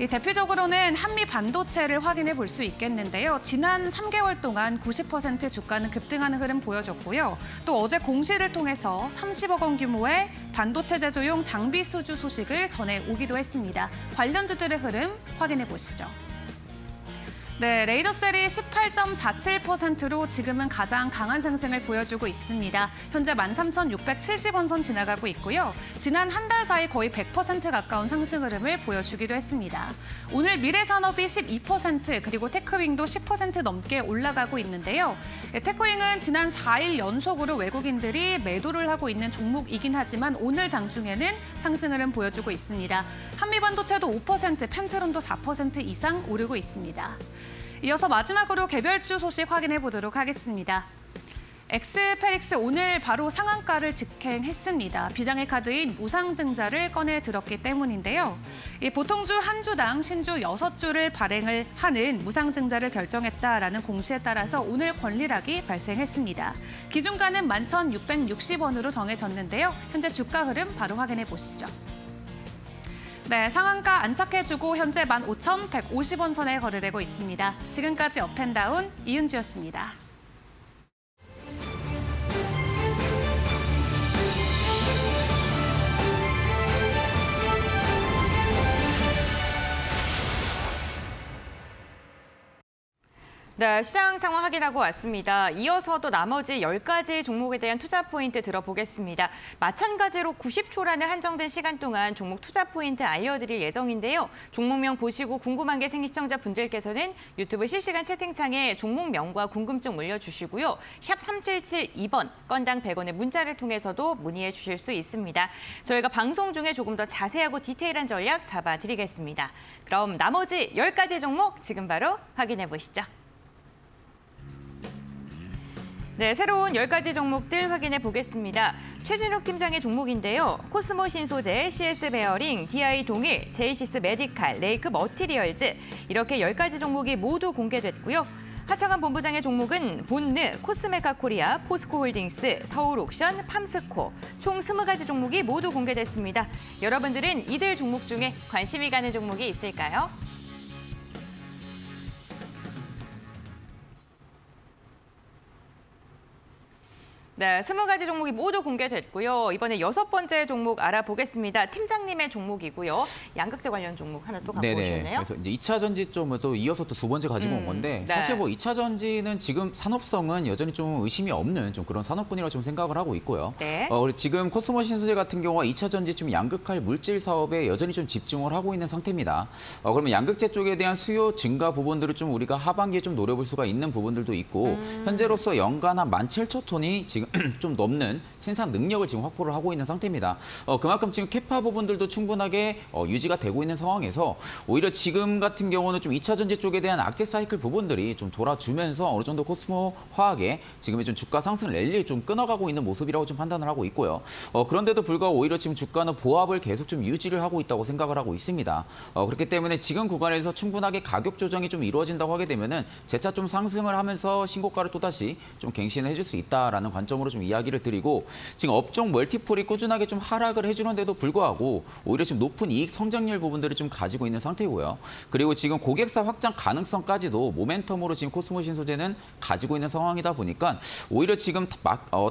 대표적으로는 한미 반도체를 확인해 볼 수 있겠는데요. 지난 3개월 동안 90% 주가는 급등하는 흐름 보여줬고요. 또 어제 공시를 통해서 30억 원 규모의 반도체 제조용 장비 수주 소식을 전해오기도 했습니다. 관련주들의 흐름 확인해 보시죠. 네, 레이저셀이 18.47%로 지금은 가장 강한 상승을 보여주고 있습니다. 현재 13,670원 선 지나가고 있고요. 지난 한 달 사이 거의 100% 가까운 상승 흐름을 보여주기도 했습니다. 오늘 미래산업이 12% 그리고 테크윙도 10% 넘게 올라가고 있는데요. 테크윙은 지난 4일 연속으로 외국인들이 매도를 하고 있는 종목이긴 하지만 오늘 장중에는 상승 흐름 보여주고 있습니다. 한미반도체도 5%, 펜트론도 4% 이상 오르고 있습니다. 이어서 마지막으로 개별주 소식 확인해 보도록 하겠습니다. 엑스페릭스 오늘 바로 상한가를 직행했습니다. 비장의 카드인 무상증자를 꺼내 들었기 때문인데요. 이 보통주 한 주당 신주 6주를 발행을 하는 무상증자를 결정했다라는 공시에 따라서 오늘 권리락이 발생했습니다. 기준가는 11,660원으로 정해졌는데요. 현재 주가 흐름 바로 확인해 보시죠. 네, 상한가 안착해주고 현재 15,150원 선에 거래되고 있습니다. 지금까지 업앤다운 이은주였습니다. 네, 시장 상황 확인하고 왔습니다. 이어서 또 나머지 10가지 종목에 대한 투자 포인트 들어보겠습니다. 마찬가지로 90초라는 한정된 시간 동안 종목 투자 포인트 알려드릴 예정인데요. 종목명 보시고 궁금한 게 생긴 시청자분들께서는 유튜브 실시간 채팅창에 종목명과 궁금증 올려주시고요. 샵 3772번, 건당 100원의 문자를 통해서도 문의해 주실 수 있습니다. 저희가 방송 중에 조금 더 자세하고 디테일한 전략 잡아드리겠습니다. 그럼 나머지 10가지 종목 지금 바로 확인해 보시죠. 네, 새로운 10가지 종목들 확인해 보겠습니다. 최진욱 팀장의 종목인데요. 코스모 신소재, CS 베어링, DI 동일, 제이시스 메디칼, 레이크 머티리얼즈 이렇게 10가지 종목이 모두 공개됐고요. 하창한 본부장의 종목은 본느, 코스메카 코리아, 포스코홀딩스, 서울옥션, 팜스코 총 20가지 종목이 모두 공개됐습니다. 여러분들은 이들 종목 중에 관심이 가는 종목이 있을까요? 네, 20가지 종목이 모두 공개됐고요. 이번에 6번째 종목 알아보겠습니다. 팀장님의 종목이고요. 양극재 관련 종목 하나 또 갖고 오셨네요. 그래서 이제 2차 전지 쪽은 또 이어서 또 두 번째 가지고 온 건데 네. 사실 뭐 2차 전지는 지금 산업성은 여전히 좀 의심이 없는 좀 그런 산업군이라고 좀 생각을 하고 있고요. 네. 지금 코스모 신소재 같은 경우가 2차 전지 좀 양극할 물질 사업에 여전히 좀 집중을 하고 있는 상태입니다. 그러면 양극재 쪽에 대한 수요 증가 부분들을 좀 우리가 하반기에 좀 노려볼 수가 있는 부분들도 있고 현재로서 연간 한 17,000톤이 지금 좀 넘는 생산 능력을 지금 확보를 하고 있는 상태입니다. 그만큼 지금 캐파 부분들도 충분하게 유지가 되고 있는 상황에서 오히려 지금 같은 경우는 좀 2차 전지 쪽에 대한 악재 사이클 부분들이 좀 돌아주면서 어느 정도 코스모 화학의 지금의 좀 주가 상승 랠리 좀 끊어가고 있는 모습이라고 좀 판단을 하고 있고요. 그런데도 불구하고 오히려 지금 주가는 보합을 계속 좀 유지를 하고 있다고 생각을 하고 있습니다. 그렇기 때문에 지금 구간에서 충분하게 가격 조정이 좀 이루어진다고 하게 되면은 재차 좀 상승을 하면서 신고가를 또다시 좀 갱신을 해줄 수 있다라는 관점 관점으로 좀 이야기를 드리고 지금 업종 멀티플이 꾸준하게 좀 하락을 해주는데도 불구하고 오히려 지금 높은 이익 성장률 부분들을 좀 가지고 있는 상태고요. 그리고 지금 고객사 확장 가능성까지도 모멘텀으로 지금 코스모신소재는 가지고 있는 상황이다 보니까 오히려 지금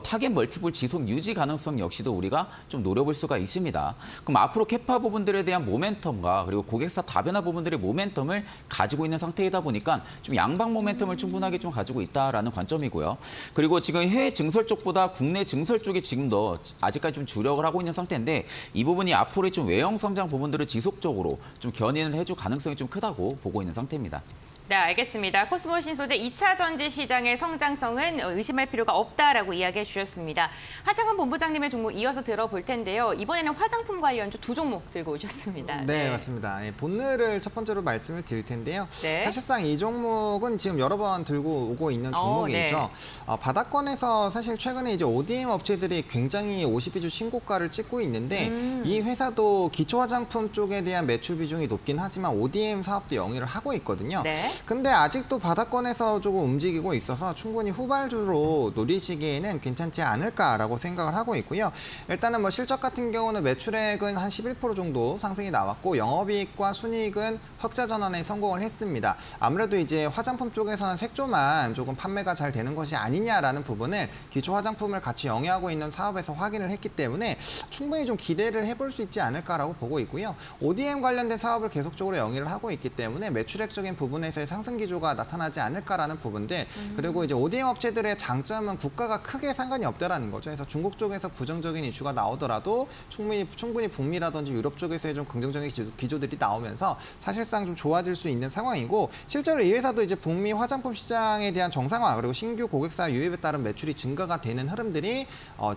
타겟 멀티플 지속 유지 가능성 역시도 우리가 좀 노려볼 수가 있습니다. 그럼 앞으로 캐파 부분들에 대한 모멘텀과 그리고 고객사 다변화 부분들의 모멘텀을 가지고 있는 상태이다 보니까 좀 양방 모멘텀을 충분하게 좀 가지고 있다라는 관점이고요. 그리고 지금 해외 증설 쪽보다 국내 증설 쪽이 지금 더 아직까지 좀 주력을 하고 있는 상태인데 이 부분이 앞으로 좀 외형 성장 부분들을 지속적으로 좀 견인을 해줄 가능성이 좀 크다고 보고 있는 상태입니다. 네, 알겠습니다. 코스모신소재 2차 전지 시장의 성장성은 의심할 필요가 없다라고 이야기해 주셨습니다. 하창헌 본부장님의 종목 이어서 들어볼 텐데요. 이번에는 화장품 관련주 두 종목 들고 오셨습니다. 네, 맞습니다. 본늘을 첫 번째로 말씀을 드릴 텐데요. 네. 사실상 이 종목은 지금 여러 번 들고 오고 있는 종목이죠. 네. 바닥권에서 사실 최근에 이제 ODM 업체들이 굉장히 52주 신고가를 찍고 있는데 이 회사도 기초 화장품 쪽에 대한 매출 비중이 높긴 하지만 ODM 사업도 영위를 하고 있거든요. 네. 근데 아직도 바닥권에서 조금 움직이고 있어서 충분히 후발주로 노리시기에는 괜찮지 않을까라고 생각을 하고 있고요. 일단은 뭐 실적 같은 경우는 매출액은 한 11% 정도 상승이 나왔고 영업이익과 순이익은 흑자 전환에 성공을 했습니다. 아무래도 이제 화장품 쪽에서는 색조만 조금 판매가 잘 되는 것이 아니냐라는 부분을 기초 화장품을 같이 영위하고 있는 사업에서 확인을 했기 때문에 충분히 좀 기대를 해볼 수 있지 않을까라고 보고 있고요. ODM 관련된 사업을 계속적으로 영위를 하고 있기 때문에 매출액적인 부분에서의 상승 기조가 나타나지 않을까라는 부분들 그리고 이제 ODM 업체들의 장점은 국가가 크게 상관이 없다라는 거죠. 그래서 중국 쪽에서 부정적인 이슈가 나오더라도 충분히 북미라든지 유럽 쪽에서의 좀 긍정적인 기조들이 나오면서 사실상 좀 좋아질 수 있는 상황이고 실제로 이 회사도 이제 북미 화장품 시장에 대한 정상화 그리고 신규 고객사 유입에 따른 매출이 증가가 되는 흐름들이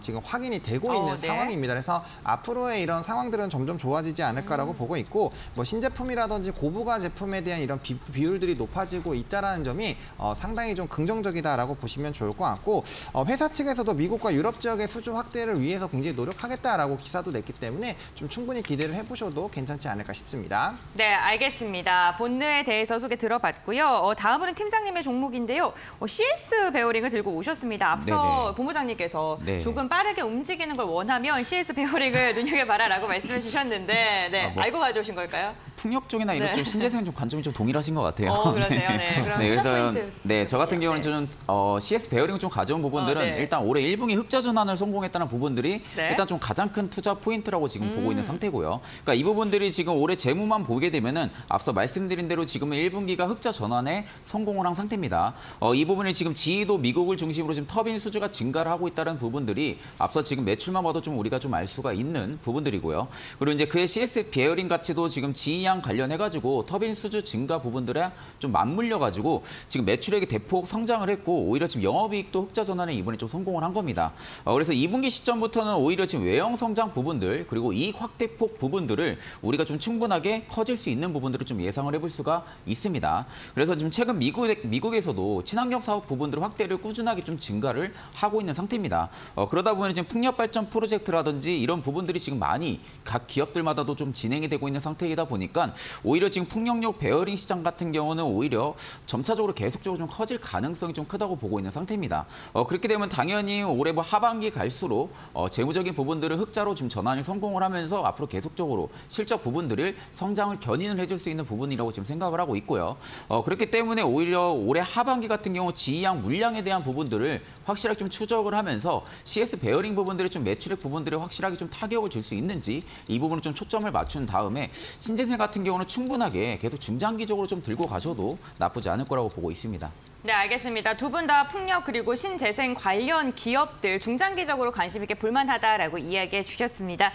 지금 확인이 되고 있는 네. 상황입니다. 그래서 앞으로의 이런 상황들은 점점 좋아지지 않을까라고 보고 있고 뭐 신제품이라든지 고부가 제품에 대한 이런 비율들이 높아지고 있다는 점이 상당히 좀 긍정적이다라고 보시면 좋을 것 같고 회사 측에서도 미국과 유럽 지역의 수주 확대를 위해서 굉장히 노력하겠다라고 기사도 냈기 때문에 좀 충분히 기대를 해보셔도 괜찮지 않을까 싶습니다. 네, 알겠습니다. 본느에 대해서 소개 들어봤고요. 다음으로는 팀장님의 종목인데요. CS 베어링을 들고 오셨습니다. 앞서 네네. 본부장님께서 네. 조금 빠르게 움직이는 걸 원하면 CS 베어링을 눈여겨봐라라고 말씀해 주셨는데 네, 알고 가져오신 걸까요? 풍력 쪽이나 이런 네. 좀 신재생 좀 관점이 좀 동일하신 것 같아요. 그러세요. 네. 그럼 네, 그래서 포인트. 네, 저 같은 경우는 좀 CS 베어링을 좀 가져온 부분들은 네. 일단 올해 1분기 흑자 전환을 성공했다는 부분들이 네. 일단 좀 가장 큰 투자 포인트라고 지금 보고 있는 상태고요. 그러니까 이 부분들이 지금 올해 재무만 보게 되면은 앞서 말씀드린 대로 지금은 1분기가 흑자 전환에 성공을 한 상태입니다. 이 부분이 지금 지휘도 미국을 중심으로 지금 터빈 수주가 증가를 하고 있다는 부분들이 앞서 지금 매출만 봐도 좀 우리가 좀 알 수가 있는 부분들이고요. 그리고 이제 그의 CS 베어링 가치도 지금 지휘양 관련해가지고 터빈 수주 증가 부분들에 좀 맞물려가지고 지금 매출액이 대폭 성장을 했고 오히려 지금 영업이익도 흑자 전환에 이번에 좀 성공을 한 겁니다. 그래서 2분기 시점부터는 오히려 지금 외형 성장 부분들 그리고 이익 확대폭 부분들을 우리가 좀 충분하게 커질 수 있는 부분들을 좀 예상을 해볼 수가 있습니다. 그래서 지금 최근 미국에서도 친환경 사업 부분들 확대를 꾸준하게 좀 증가를 하고 있는 상태입니다. 그러다 보니 지금 풍력 발전 프로젝트라든지 이런 부분들이 지금 많이 각 기업들마다도 좀 진행이 되고 있는 상태이다 보니까 오히려 지금 풍력용 베어링 시장 같은 경우는 오히려 점차적으로 계속적으로 좀 커질 가능성이 좀 크다고 보고 있는 상태입니다. 그렇게 되면 당연히 올해 뭐 하반기 갈수록 재무적인 부분들을 흑자로 지금 전환이 성공을 하면서 앞으로 계속적으로 실적 부분들을 성장을 견인을 해줄 수 있는 부분이라고 지금 생각을 하고 있고요. 그렇기 때문에 오히려 올해 하반기 같은 경우 지휘양 물량에 대한 부분들을 확실하게 좀 추적을 하면서 CS 베어링 부분들의 좀 매출액 부분들에 확실하게 좀 타격을 줄 수 있는지 이 부분을 좀 초점을 맞춘 다음에 신재생 같은 경우는 충분하게 계속 중장기적으로 좀 들고 가셔도 나쁘지 않을 거라고 보고 있습니다. 네, 알겠습니다. 두 분 다 풍력 그리고 신재생 관련 기업들 중장기적으로 관심 있게 볼만하다라고 이야기해 주셨습니다.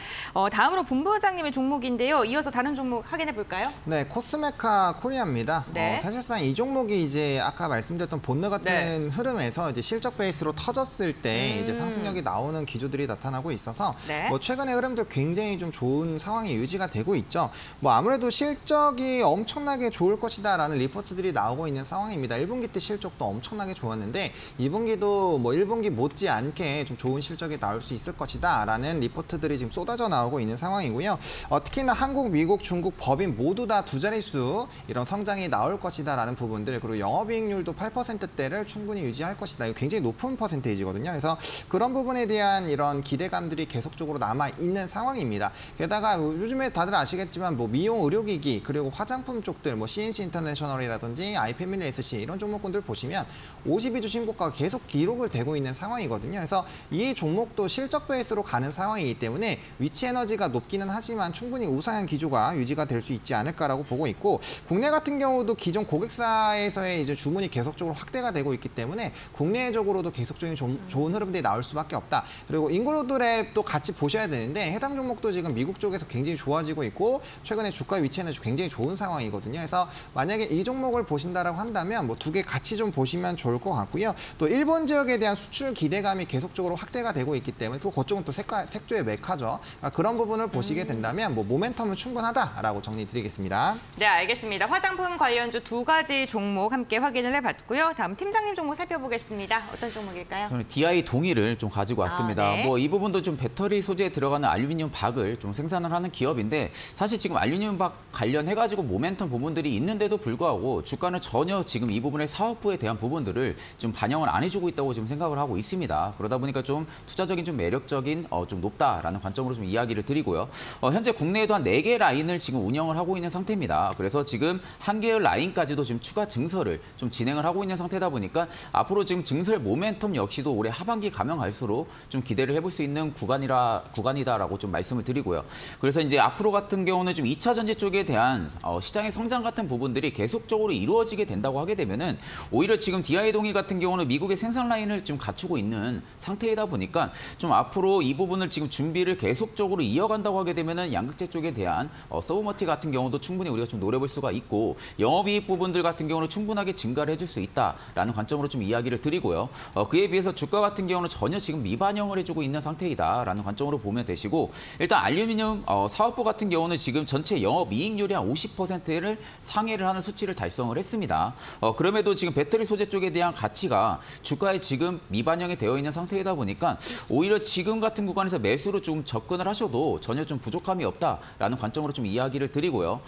다음으로 본부장님의 종목인데요. 이어서 다른 종목 확인해 볼까요? 네, 코스메카 코리아입니다. 네. 사실상 이 종목이 이제 아까 말씀드렸던 본느 같은 흐름에서 이제 실적 베이스로 터졌을 때 이제 상승력이 나오는 기조들이 나타나고 있어서 네. 뭐 최근의 흐름들 굉장히 좀 좋은 상황이 유지가 되고 있죠. 뭐 아무래도 실적이 엄청나게 좋을 것이다라는 리포트들이 나오고 있는 상황입니다. 1분기 때 실적 실적도 엄청나게 좋았는데 2분기도 뭐 1분기 못지않게 좀 좋은 실적이 나올 수 있을 것이다라는 리포트들이 지금 쏟아져 나오고 있는 상황이고요. 특히나 한국, 미국, 중국 법인 모두 다 두 자릿수 이런 성장이 나올 것이다라는 부분들, 그리고 영업이익률도 8%대를 충분히 유지할 것이다. 이거 굉장히 높은 퍼센테이지거든요. 그래서 그런 부분에 대한 이런 기대감들이 계속적으로 남아 있는 상황입니다. 게다가 요즘에 다들 아시겠지만 뭐 미용 의료기기 그리고 화장품 쪽들 뭐 CNC 인터내셔널이라든지 아이패밀리 SC 이런 종목군들 보시면 52주 신고가가 계속 기록을 되고 있는 상황이거든요. 그래서 이 종목도 실적 베이스로 가는 상황이기 때문에 위치 에너지가 높기는 하지만 충분히 우상향 기조가 유지가 될 수 있지 않을까라고 보고 있고, 국내 같은 경우도 기존 고객사에서의 이제 주문이 계속적으로 확대가 되고 있기 때문에 국내적으로도 계속적인 좋은 흐름들이 나올 수밖에 없다. 그리고 인구로드랩도 같이 보셔야 되는데 해당 종목도 지금 미국 쪽에서 굉장히 좋아지고 있고 최근에 주가 위치 에너지 굉장히 좋은 상황이거든요. 그래서 만약에 이 종목을 보신다라고 한다면 뭐 두 개 같이 좀 보시면 좋을 것 같고요. 또 일본 지역에 대한 수출 기대감이 계속적으로 확대가 되고 있기 때문에 또 그쪽은 또 색조의 메카죠. 그러니까 그런 부분을 보시게 된다면 뭐 모멘텀은 충분하다라고 정리드리겠습니다. 네, 알겠습니다. 화장품 관련주 두 가지 종목 함께 확인을 해봤고요. 다음 팀장님 종목 살펴보겠습니다. 어떤 종목일까요? 저는 DI 동일을 좀 가지고 왔습니다. 네. 뭐 이 부분도 좀 배터리 소재에 들어가는 알루미늄 박을 좀 생산을 하는 기업인데 사실 지금 알루미늄 박 관련해가지고 모멘텀 부분들이 있는데도 불구하고 주가는 전혀 지금 이 부분의 사업부에 대한 부분들을 좀 반영을 안 해주고 있다고 지금 생각을 하고 있습니다. 그러다 보니까 좀 투자적인 좀 매력적인 좀 높다라는 관점으로 좀 이야기를 드리고요. 현재 국내에도 한 4개 라인을 지금 운영을 하고 있는 상태입니다. 그래서 지금 한 개의 라인까지도 지금 추가 증설을 좀 진행을 하고 있는 상태다 보니까 앞으로 지금 증설 모멘텀 역시도 올해 하반기 가면 갈수록 좀 기대를 해볼 수 있는 구간이다라고 좀 말씀을 드리고요. 그래서 이제 앞으로 같은 경우는 좀 2차 전지 쪽에 대한 시장의 성장 같은 부분들이 계속적으로 이루어지게 된다고 하게 되면은 오히려 지금 DI 동일 같은 경우는 미국의 생산 라인을 좀 갖추고 있는 상태이다 보니까 좀 앞으로 이 부분을 지금 준비를 계속적으로 이어간다고 하게 되면은 양극재 쪽에 대한 서브머티 같은 경우도 충분히 우리가 좀 노려볼 수가 있고 영업이익 부분들 같은 경우는 충분하게 증가를 해줄 수 있다라는 관점으로 좀 이야기를 드리고요. 그에 비해서 주가 같은 경우는 전혀 지금 미반영을 해주고 있는 상태이다라는 관점으로 보면 되시고, 일단 알루미늄 사업부 같은 경우는 지금 전체 영업이익률이 한 50%를 상회를 하는 수치를 달성을 했습니다. 그럼에도 지금 배터리 소재 쪽에 대한 가치가 주가에 지금 미반영이 되어 있는 상태이다 보니까 오히려 지금 같은 구간에서 매수로 좀 접근을 하셔도 전혀 좀 부족함이 없다라는 관점으로 좀 이야기를 드리고요.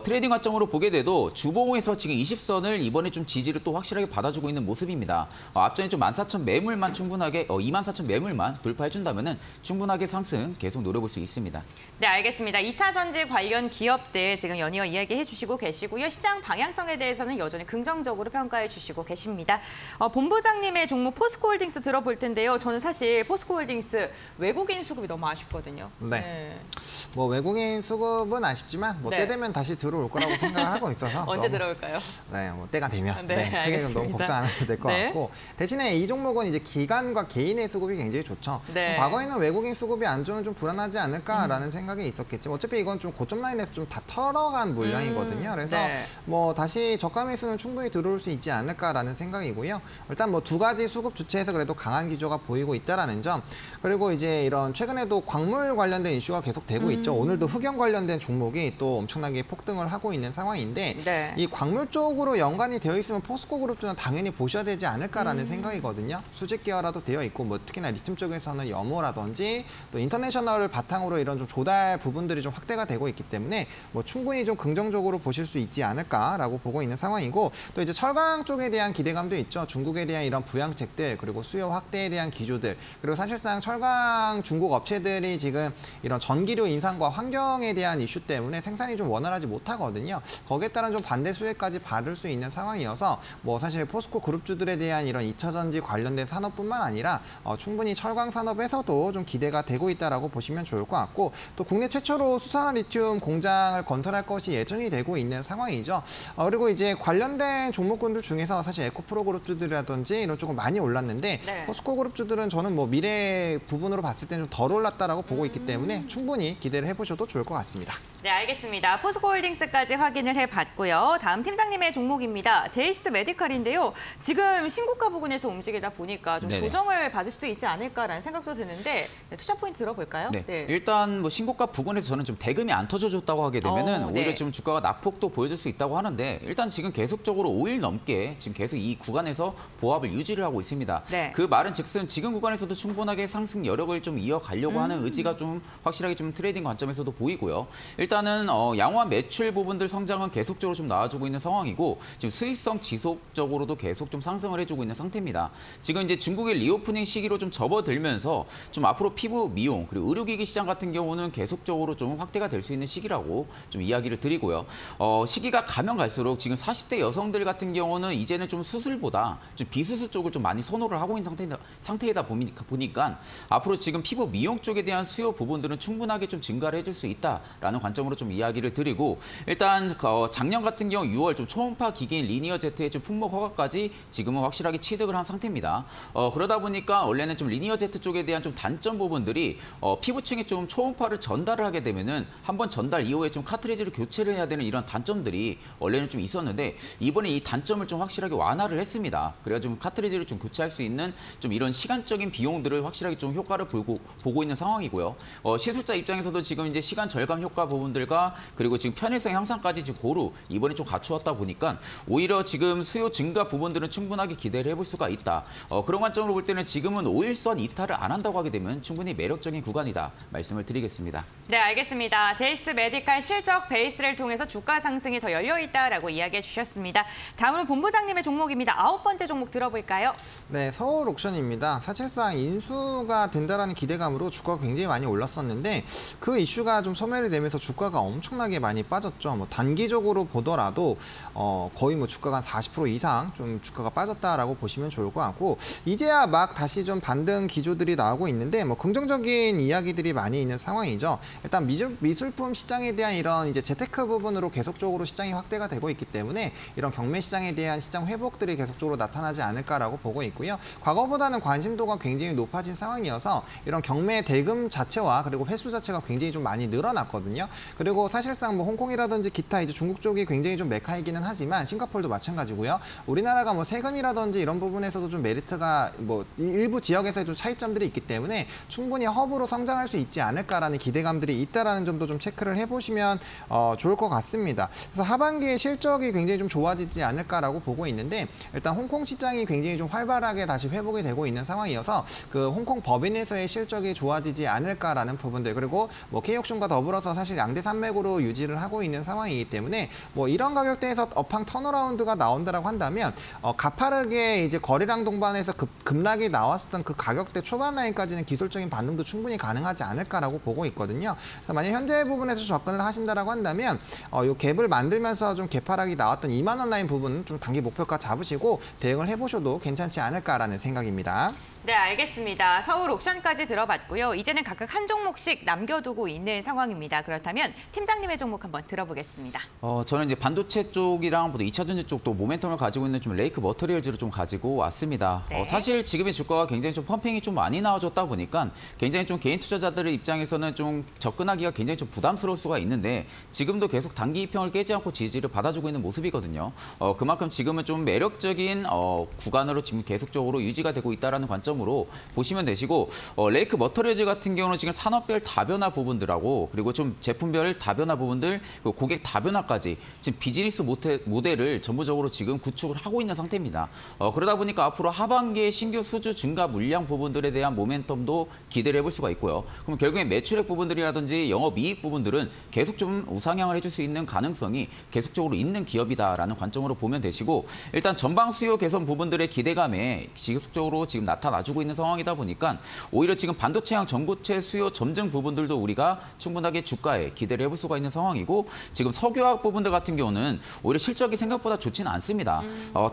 트레이딩 관점으로 보게 돼도 주봉에서 지금 20선을 이번에 좀 지지를 또 확실하게 받아주고 있는 모습입니다. 앞전에 좀 14,000 매물만 충분하게 24,000 매물만 돌파해준다면은 충분하게 상승 계속 노려볼 수 있습니다. 네, 알겠습니다. 2차 전지 관련 기업들 지금 연이어 이야기해 주시고 계시고요. 시장 방향성에 대해서는 여전히 긍정적으로 평가해 주시고 계십니다. 본부장님의 종목 포스코홀딩스 들어볼 텐데요. 저는 사실 포스코홀딩스 외국인 수급이 너무 아쉽거든요. 네. 뭐 외국인 수급은 아쉽지만 뭐 네. 때 되면 다시 들어올 거라고 생각을 하고 있어서 언제 들어올까요? 네, 뭐 때가 되면 네, 크게 좀 너무 알겠습니다. 걱정 안 하셔도 될 것 네. 같고, 대신에 이 종목은 이제 기관과 개인의 수급이 굉장히 좋죠. 네. 과거에는 외국인 수급이 안 좋으면 좀 불안하지 않을까라는 생각이 있었겠지만 어차피 이건 좀 고점 라인에서 좀 다 털어간 물량이거든요. 그래서 네. 뭐 다시 저가 매수는 충분히 들어올 수 있지 않을까라는 생각이고요. 일단 뭐 두 가지 수급 주체에서 그래도 강한 기조가 보이고 있다라는 점, 그리고 이제 이런 최근에도 광물 관련된 이슈가 계속 되고 있죠. 오늘도 흑연 관련된 종목이 또 엄청나게 폭등을 하고 있는 상황인데 네. 이 광물 쪽으로 연관이 되어 있으면 포스코 그룹주는 당연히 보셔야 되지 않을까라는 생각이거든요. 수직 계열화도 되어 있고 뭐 특히나 리튬 쪽에서는 염호라든지 또 인터내셔널을 바탕으로 이런 좀 조달 부분들이 좀 확대가 되고 있기 때문에 뭐 충분히 좀 긍정적으로 보실 수 있지 않을까라고 보고 있는 상황이고, 또 이제 철강 쪽에 대한 기대감도 있죠. 중국에 대한 이런 부양책들 그리고 수요 확대에 대한 기조들, 그리고 사실상 철강 중국 업체들이 지금 이런 전기료 인상과 환경에 대한 이슈 때문에 생산이 좀 원활하지 못하거든요. 거기에 따른 좀 반대 수혜까지 받을 수 있는 상황이어서 뭐 사실 포스코 그룹주들에 대한 이런 2차 전지 관련된 산업뿐만 아니라 충분히 철강 산업에서도 좀 기대가 되고 있다라고 보시면 좋을 것 같고, 또 국내 최초로 수산화 리튬 공장을 건설할 것이 예정이 되고 있는 상황이죠. 그리고 이제 관련된 종목군들 중에서 사실 에코프로 그룹주들이라든지 이런 쪽은 많이 올랐는데 네. 포스코 그룹주들은 저는 뭐 미래 부분으로 봤을 때는 좀 덜 올랐다라고 보고 있기 때문에 충분히 기대를 해보셔도 좋을 것 같습니다. 네, 알겠습니다. 포스코홀딩스까지 확인을 해봤고요. 다음 팀장님의 종목입니다. 제이스 메디칼인데요. 지금 신고가 부근에서 움직이다 보니까 좀 네네. 조정을 받을 수도 있지 않을까라는 생각도 드는데 투자 포인트 들어볼까요? 네. 일단 뭐 신고가 부근에서 저는 좀 대금이 안 터져줬다고 하게 되면은 네. 오히려 좀 주가가 낙폭도 보여줄 수 있다고 하는데, 일단 지금 계속적으로 5일 넘게 촉박하게 지금 계속 이 구간에서 보합을 유지를 하고 있습니다. 네. 그 말은즉슨 지금 구간에서도 충분하게 상승 여력을 좀 이어가려고 하는 의지가 좀 확실하게 좀 트레이딩 관점에서도 보이고요. 일단은 양호한 매출 부분들 성장은 계속적으로 좀 나와주고 있는 상황이고 지금 수익성 지속적으로도 계속 좀 상승을 해주고 있는 상태입니다. 지금 이제 중국의 리오프닝 시기로 좀 접어들면서 좀 앞으로 피부 미용 그리고 의료기기 시장 같은 경우는 계속적으로 좀 확대가 될 수 있는 시기라고 좀 이야기를 드리고요. 시기가 가면 갈수록 지금 40대 여성들 같은 경우는 이제는 좀 수술보다 좀 비수술 쪽을 좀 많이 선호를 하고 있는 상태이다 보니까 앞으로 지금 피부 미용 쪽에 대한 수요 부분들은 충분하게 좀 증가를 해줄 수 있다라는 관점으로 좀 이야기를 드리고 일단 작년 같은 경우 6월 좀 초음파 기기인 리니어 Z의 좀 품목 허가까지 지금은 확실하게 취득을 한 상태입니다. 그러다 보니까 원래는 좀 리니어 Z 쪽에 대한 좀 단점 부분들이 피부층에 좀 초음파를 전달을 하게 되면은 한번 전달 이후에 좀 카트리지를 교체를 해야 되는 이런 단점들이 원래는 좀 있었는데 이번에 이 단점을 좀 확실하게 완화를 했습니다. 그래야 좀 카트리지를 좀 교체할 수 있는 좀 이런 시간적인 비용들을 확실하게 좀 효과를 보고 있는 상황이고요. 시술자 입장에서도 지금 이제 시간 절감 효과 부분들과 그리고 지금 편의성 향상까지 지금 고루 이번에 좀 갖추었다 보니까 오히려 지금 수요 증가 부분들은 충분하게 기대를 해볼 수가 있다. 그런 관점으로 볼 때는 지금은 5일선 이탈을 안 한다고 하게 되면 충분히 매력적인 구간이다 말씀을 드리겠습니다. 네, 알겠습니다. 제이스 메디칼 실적 베이스를 통해서 주가 상승이 더 열려있다라고 이야기해 주셨습니다. 다음은 본부장님의 종목입니다. 9번째 종목 들어볼까요? 네, 서울 옥션입니다. 사실상 인수가 된다라는 기대감으로 주가가 굉장히 많이 올랐었는데 그 이슈가 좀 소멸이 되면서 주가가 엄청나게 많이 빠졌죠. 뭐 단기적으로 보더라도 거의 뭐 주가가 한 40% 이상 좀 주가가 빠졌다라고 보시면 좋을 것 같고 이제야 막 다시 좀 반등 기조들이 나오고 있는데 뭐 긍정적인 이야기들이 많이 있는 상황이죠. 일단 미술품 시장에 대한 이런 이제 재테크 부분으로 계속적으로 시장이 확대가 되고 있기 때문에 이런 경매 시장에 대한 시장 회복들이 계속적으로 나타나지 않을까라고 보고 있고요. 과거보다는 관심도가 굉장히 높아진 상황이어서 이런 경매 대금 자체와 그리고 횟수 자체가 굉장히 좀 많이 늘어났거든요. 그리고 사실상 뭐 홍콩이라든지 기타 이제 중국 쪽이 굉장히 좀 메카이기는 하지만 싱가포르도 마찬가지고요. 우리나라가 뭐 세금이라든지 이런 부분에서도 좀 메리트가 뭐 일부 지역에서의 좀 차이점들이 있기 때문에 충분히 허브로 성장할 수 있지 않을까라는 기대감들이 있다라는 점도 좀 체크를 해보시면 좋을 것 같습니다. 그래서 하반기에 실적이 굉장히 좀 좋아지지 않을까라고 보고 있는데 일단 홍콩 시장이 굉장히 좀 활발하게 다시 회복이 되고 있는 상황이어서 그 홍콩 법인에서의 실적이 좋아지지 않을까라는 부분들 그리고 뭐 K옥션과 더불어서 사실 양대 산맥으로 유지를 하고 있는 상황이기 때문에 뭐 이런 가격대에서 업황 턴어라운드가 나온다라고 한다면 가파르게 이제 거래량 동반해서 급락이 나왔었던 그 가격대 초반 라인까지는 기술적인 반등도 충분히 가능하지 않을까라고 보고 있거든요. 그래서 만약 현재 부분에서 접근을 하신다라고 한다면 요 갭을 만들면서 좀 개파락이 나왔던 2만 원 라인 부분 좀 단기 목표가 잡으시고 대응을 해보셔도 괜찮지 않을까라는 생각입니다. 네, 알겠습니다. 서울 옥션까지 들어봤고요. 이제는 각각 한 종목씩 남겨두고 있는 상황입니다. 그렇다면 팀장님의 종목 한번 들어보겠습니다. 저는 이제 반도체 쪽이랑 2차 전지 쪽도 모멘텀을 가지고 있는 좀 레이크 머터리얼즈를 좀 가지고 왔습니다. 네. 사실 지금의 주가가 굉장히 좀 펌핑이 좀 많이 나와줬다 보니까 굉장히 좀 개인 투자자들의 입장에서는 좀 접근하기가 굉장히 좀 부담스러울 수가 있는데 지금도 계속 단기 이평을 깨지 않고 지지를 받아주고 있는 모습이거든요. 그만큼 지금은 좀 매력적인 구간으로 지금 계속적으로 유지가 되고 있다는 관점으로 보시면 되시고 레이크 머터리얼즈 같은 경우는 지금 산업별 다변화 부분들하고 그리고 좀 제품별 다변화 부분들 그리고 고객 다변화까지 지금 비즈니스 모델을 전부적으로 지금 구축을 하고 있는 상태입니다. 그러다 보니까 앞으로 하반기에 신규 수주 증가 물량 부분들에 대한 모멘텀도 기대를 해볼 수가 있고요. 그럼 결국에 매출액 부분들이라든지 영업이익 부분들은 계속 좀 우상향을 해줄 수 있는 가능성이 계속적으로 있는 기업이다라는 관점으로 보면 되시고 일단 전방 수요 개선 부분들의 기대감에 지속적으로 지금 나타나주고 있는 상황이다 보니까 오히려 지금 반도체형 전고체 수요 점증 부분들도 우리가 충분하게 주가에 기대를 해볼 수가 있는 상황이고 지금 석유화학 부분들 같은 경우는 오히려 실적이 생각보다 좋지는 않습니다.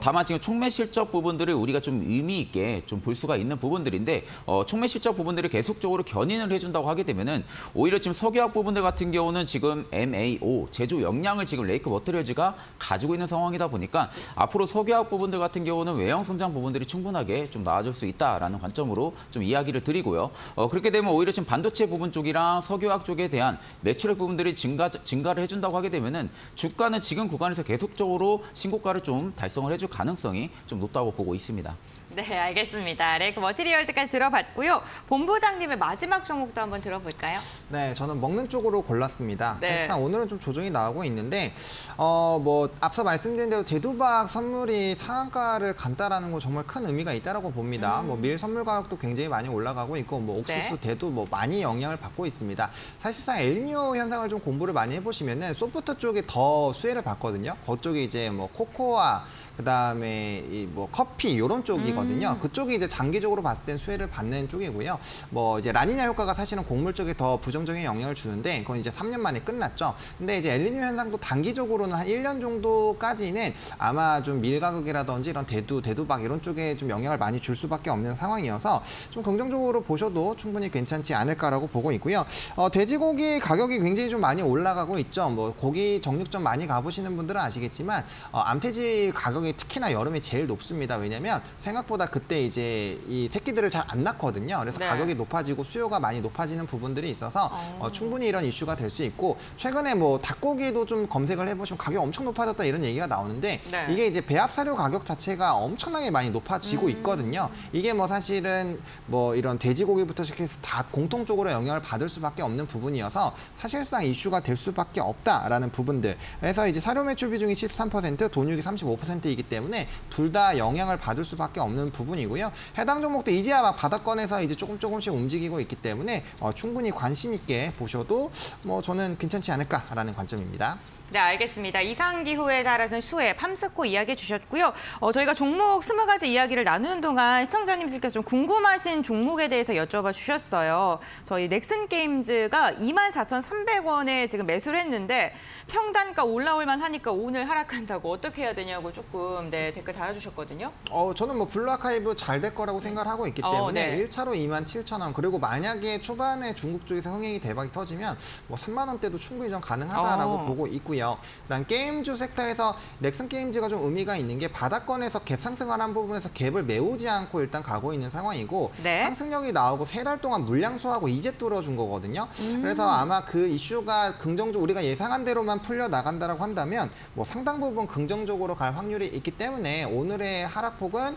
다만 지금 촉매 실적 부분들을 우리가 좀 의미 있게 좀 볼 수가 있는 부분들인데 촉매 실적 부분들을 계속적으로 견인을 해준다고 하게 되면은 오히려 지금 석유화학 부분들 같은 경우는 지금 MAO 제조 역량을 지금 레이크 머터리얼즈가 가지고 있는 상황이다 보니까 앞으로 석유화학 부분들 같은 경우는 외형 성장 부분들이 충분하게 좀 나아질 수 있다라는 관점으로 좀 이야기를 드리고요. 그렇게 되면 오히려 지금 반도체 부분 쪽이랑 석유화학 쪽에 대한 매출액 부분들이 증가를 해준다고 하게 되면은 주가는 지금 구간에서 계속적으로 신고가를 좀 달성을 해줄 가능성이 좀 높다고 보고 있습니다. 네, 알겠습니다. 레이크 머티리얼즈까지 들어봤고요. 본부장님의 마지막 종목도 한번 들어볼까요? 네, 저는 먹는 쪽으로 골랐습니다. 네. 사실상 오늘은 좀 조정이 나오고 있는데 뭐 앞서 말씀드린 대로 대두박 선물이 상한가를 간다라는 건 정말 큰 의미가 있다라고 봅니다. 뭐 밀 선물 가격도 굉장히 많이 올라가고 있고 뭐 옥수수, 네. 대두 뭐 많이 영향을 받고 있습니다. 사실상 엘니뇨 현상을 좀 공부를 많이 해보시면은 소프트 쪽에 더 수혜를 받거든요. 그쪽이 이제 뭐 코코아 그다음에 이 뭐 커피 이런 쪽이거든요. 그쪽이 이제 장기적으로 봤을 땐 수혜를 받는 쪽이고요. 뭐 이제 라니냐 효과가 사실은 곡물 쪽에 더 부정적인 영향을 주는데 그건 이제 3년 만에 끝났죠. 근데 이제 엘니뇨 현상도 단기적으로는 한 1년 정도까지는 아마 좀 밀 가격이라든지 이런 대두박 이런 쪽에 좀 영향을 많이 줄 수밖에 없는 상황이어서 좀 긍정적으로 보셔도 충분히 괜찮지 않을까라고 보고 있고요. 돼지고기 가격이 굉장히 좀 많이 올라가고 있죠. 뭐 고기 정육점 많이 가보시는 분들은 아시겠지만 암돼지 가격이 특히나 여름에 제일 높습니다. 왜냐면 생각보다 그때 이제 이 새끼들을 잘 안 낳거든요. 그래서 네. 가격이 높아지고 수요가 많이 높아지는 부분들이 있어서 충분히 이런 이슈가 될 수 있고 최근에 뭐 닭고기도 좀 검색을 해보시면 가격이 엄청 높아졌다 이런 얘기가 나오는데 네. 이게 이제 배합 사료 가격 자체가 엄청나게 많이 높아지고 있거든요. 이게 뭐 사실은 뭐 이런 돼지고기부터 시작해서 다 공통적으로 영향을 받을 수밖에 없는 부분이어서 사실상 이슈가 될 수밖에 없다라는 부분들. 그래서 이제 사료 매출 비중이 13%, 돈육이 35%이기 때문에 둘 다 영향을 받을 수밖에 없는 부분이고요. 해당 종목도 이제야 막 바닥권에서 이제 조금씩 움직이고 있기 때문에 충분히 관심 있게 보셔도 뭐 저는 괜찮지 않을까라는 관점입니다. 네, 알겠습니다. 이상기후에 따라서 수혜, 팜스코 이야기해 주셨고요. 저희가 종목 20가지 이야기를 나누는 동안 시청자님들께서 좀 궁금하신 종목에 대해서 여쭤봐 주셨어요. 저희 넥슨게임즈가 24,300원에 지금 매수를 했는데 평단가 올라올만 하니까 오늘 하락한다고 어떻게 해야 되냐고 조금 댓글 달아주셨거든요. 저는 뭐 블루아카이브 잘 될 거라고 생각을 하고 있기 때문에 네. 1차로 27,000원 그리고 만약에 초반에 중국 쪽에서 흥행이 대박이 터지면 뭐 3만 원대도 충분히 좀 가능하다라고 보고 있고요. 그다음 게임주 섹터에서 넥슨 게임즈가 좀 의미가 있는 게 바닥권에서 갭 상승하는 부분에서 갭을 메우지 않고 일단 가고 있는 상황이고 네. 상승력이 나오고 3달 동안 물량 소화하고 이제 뚫어준 거거든요. 그래서 아마 그 이슈가 긍정적으로 우리가 예상한 대로만 풀려 나간다라고 한다면 뭐 상당 부분 긍정적으로 갈 확률이 있기 때문에 오늘의 하락폭은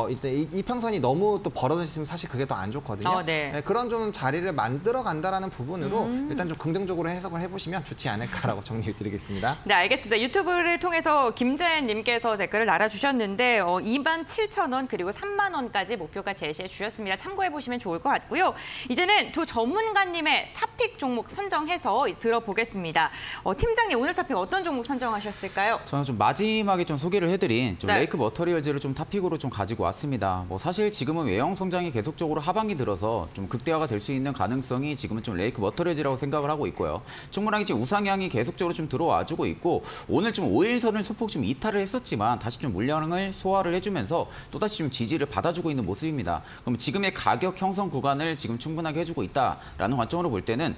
이제 이평선이 너무 또 벌어졌으면 사실 그게 더 안 좋거든요. 네. 네, 그런 좀 자리를 만들어 간다라는 부분으로 일단 좀 긍정적으로 해석을 해보시면 좋지 않을까라고 정리를 드리겠습니다. 네, 알겠습니다. 유튜브를 통해서 김재현님께서 댓글을 달아주셨는데 27,000원 그리고 3만 원까지 목표가 제시해 주셨습니다. 참고해 보시면 좋을 것 같고요. 이제는 두 전문가님의 탑픽 종목 선정해서 들어보겠습니다. 팀장님 오늘 탑픽 어떤 종목 선정하셨을까요? 저는 좀 마지막에 좀 소개를 해드린 좀 네. 레이크 머터리얼즈를 좀 탑픽으로 좀 가지고 왔습니다. 뭐 사실 지금은 외형 성장이 계속적으로 하반기 들어서 좀 극대화가 될 수 있는 가능성이 지금은 좀 레이크 머터리얼즈라고 생각을 하고 있고요. 충분하게 지금 우상향이 계속적으로 좀 들어와주고 있고 오늘 좀 5일선을 소폭 좀 이탈을 했었지만 다시 좀 물량을 소화를 해주면서 또다시 좀 지지를 받아주고 있는 모습입니다. 그럼 지금의 가격 형성 구간을 지금 충분하게 해주고 있다라는 관점으로 볼 때는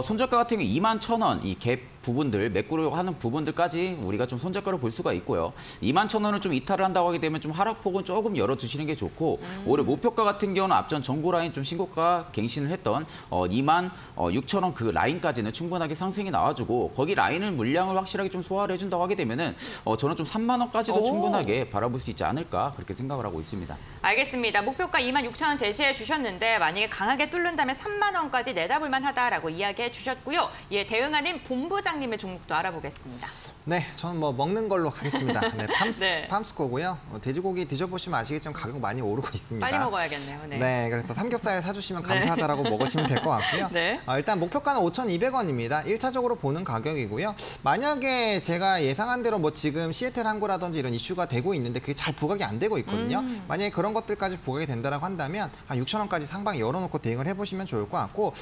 손절가 같은 경우 21,000원 이 갭 부분들, 매꾸려 하는 부분들까지 우리가 좀 손절가로 볼 수가 있고요. 21,000원을 좀 이탈을 한다고 하게 되면 좀 하락폭은 조금 열어두시는 게 좋고 올해 목표가 같은 경우는 앞전 정고 라인 좀 신고가 갱신을 했던 26,000원 그 라인까지는 충분하게 상승이 나와주고 거기 라인을 물량을 확실하게 좀 소화를 해준다고 하게 되면은 저는 좀 3만 원까지도 충분하게 바라볼 수 있지 않을까 그렇게 생각을 하고 있습니다. 알겠습니다. 목표가 26,000원 제시해 주셨는데 만약에 강하게 뚫는다면 3만 원까지 내다볼 만하다라고 이야기해 주셨고요. 이에 대응하는 본부장님의 종목도 알아보겠습니다. 네, 저는 뭐 먹는 걸로 가겠습니다. 네, 네. 팜스코고요. 돼지고기 드셔보시면 아시겠지만 가격 많이 오르고 있습니다. 빨리 먹어야겠네요. 네. 네, 그래서 삼겹살 사주시면 감사하다라고 먹으시면 될 것 같고요. 네. 일단 목표가는 5,200원입니다. 1차적으로 보는 가격이고요. 만약에 제가 예상한 대로 뭐 지금 시애틀 항구라든지 이런 이슈가 되고 있는데 그게 잘 부각이 안 되고 있거든요. 만약에 그런 것들까지 부각이 된다라고 한다면 한 6,000원까지 상방 열어놓고 대응을 해보시면 좋을 것 같고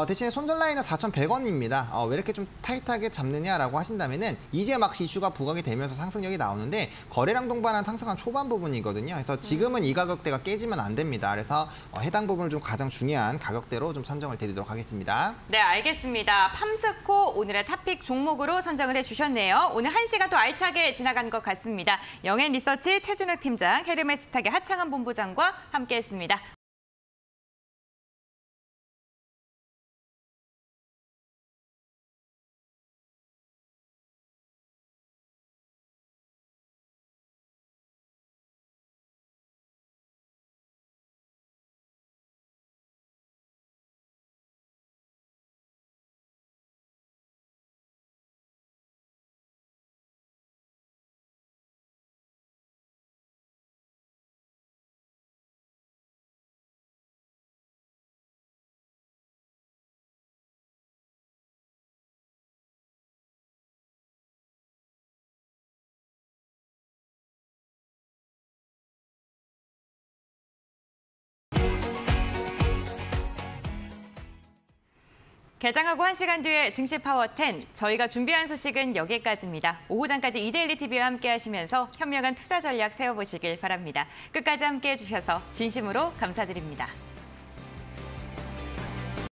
대신에 손절 라인은 4,100원입니다. 왜 이렇게 좀 타이트하게 잡느냐라고 하신다면은 이제 막 이슈가 부각이 되면서 상승력이 나오는데 거래량 동반한 상승한 초반 부분이거든요. 그래서 지금은 이 가격대가 깨지면 안 됩니다. 그래서 해당 부분을 좀 가장 중요한 가격대로 좀 선정을 드리도록 하겠습니다. 네, 알겠습니다. 팜스코 오늘의 탑픽 종목으로 선정을 해주셨네요. 오늘 1시간 또 알차게 지나간 것 같습니다. 영앤리서치 최준욱 팀장, 헤르메스탁의 하창한 본부장과 함께했습니다. 개장하고 1시간 뒤에 증시 파워 10, 저희가 준비한 소식은 여기까지입니다. 오후장까지 이데일리 TV와 함께 하시면서 현명한 투자 전략 세워보시길 바랍니다. 끝까지 함께해 주셔서 진심으로 감사드립니다.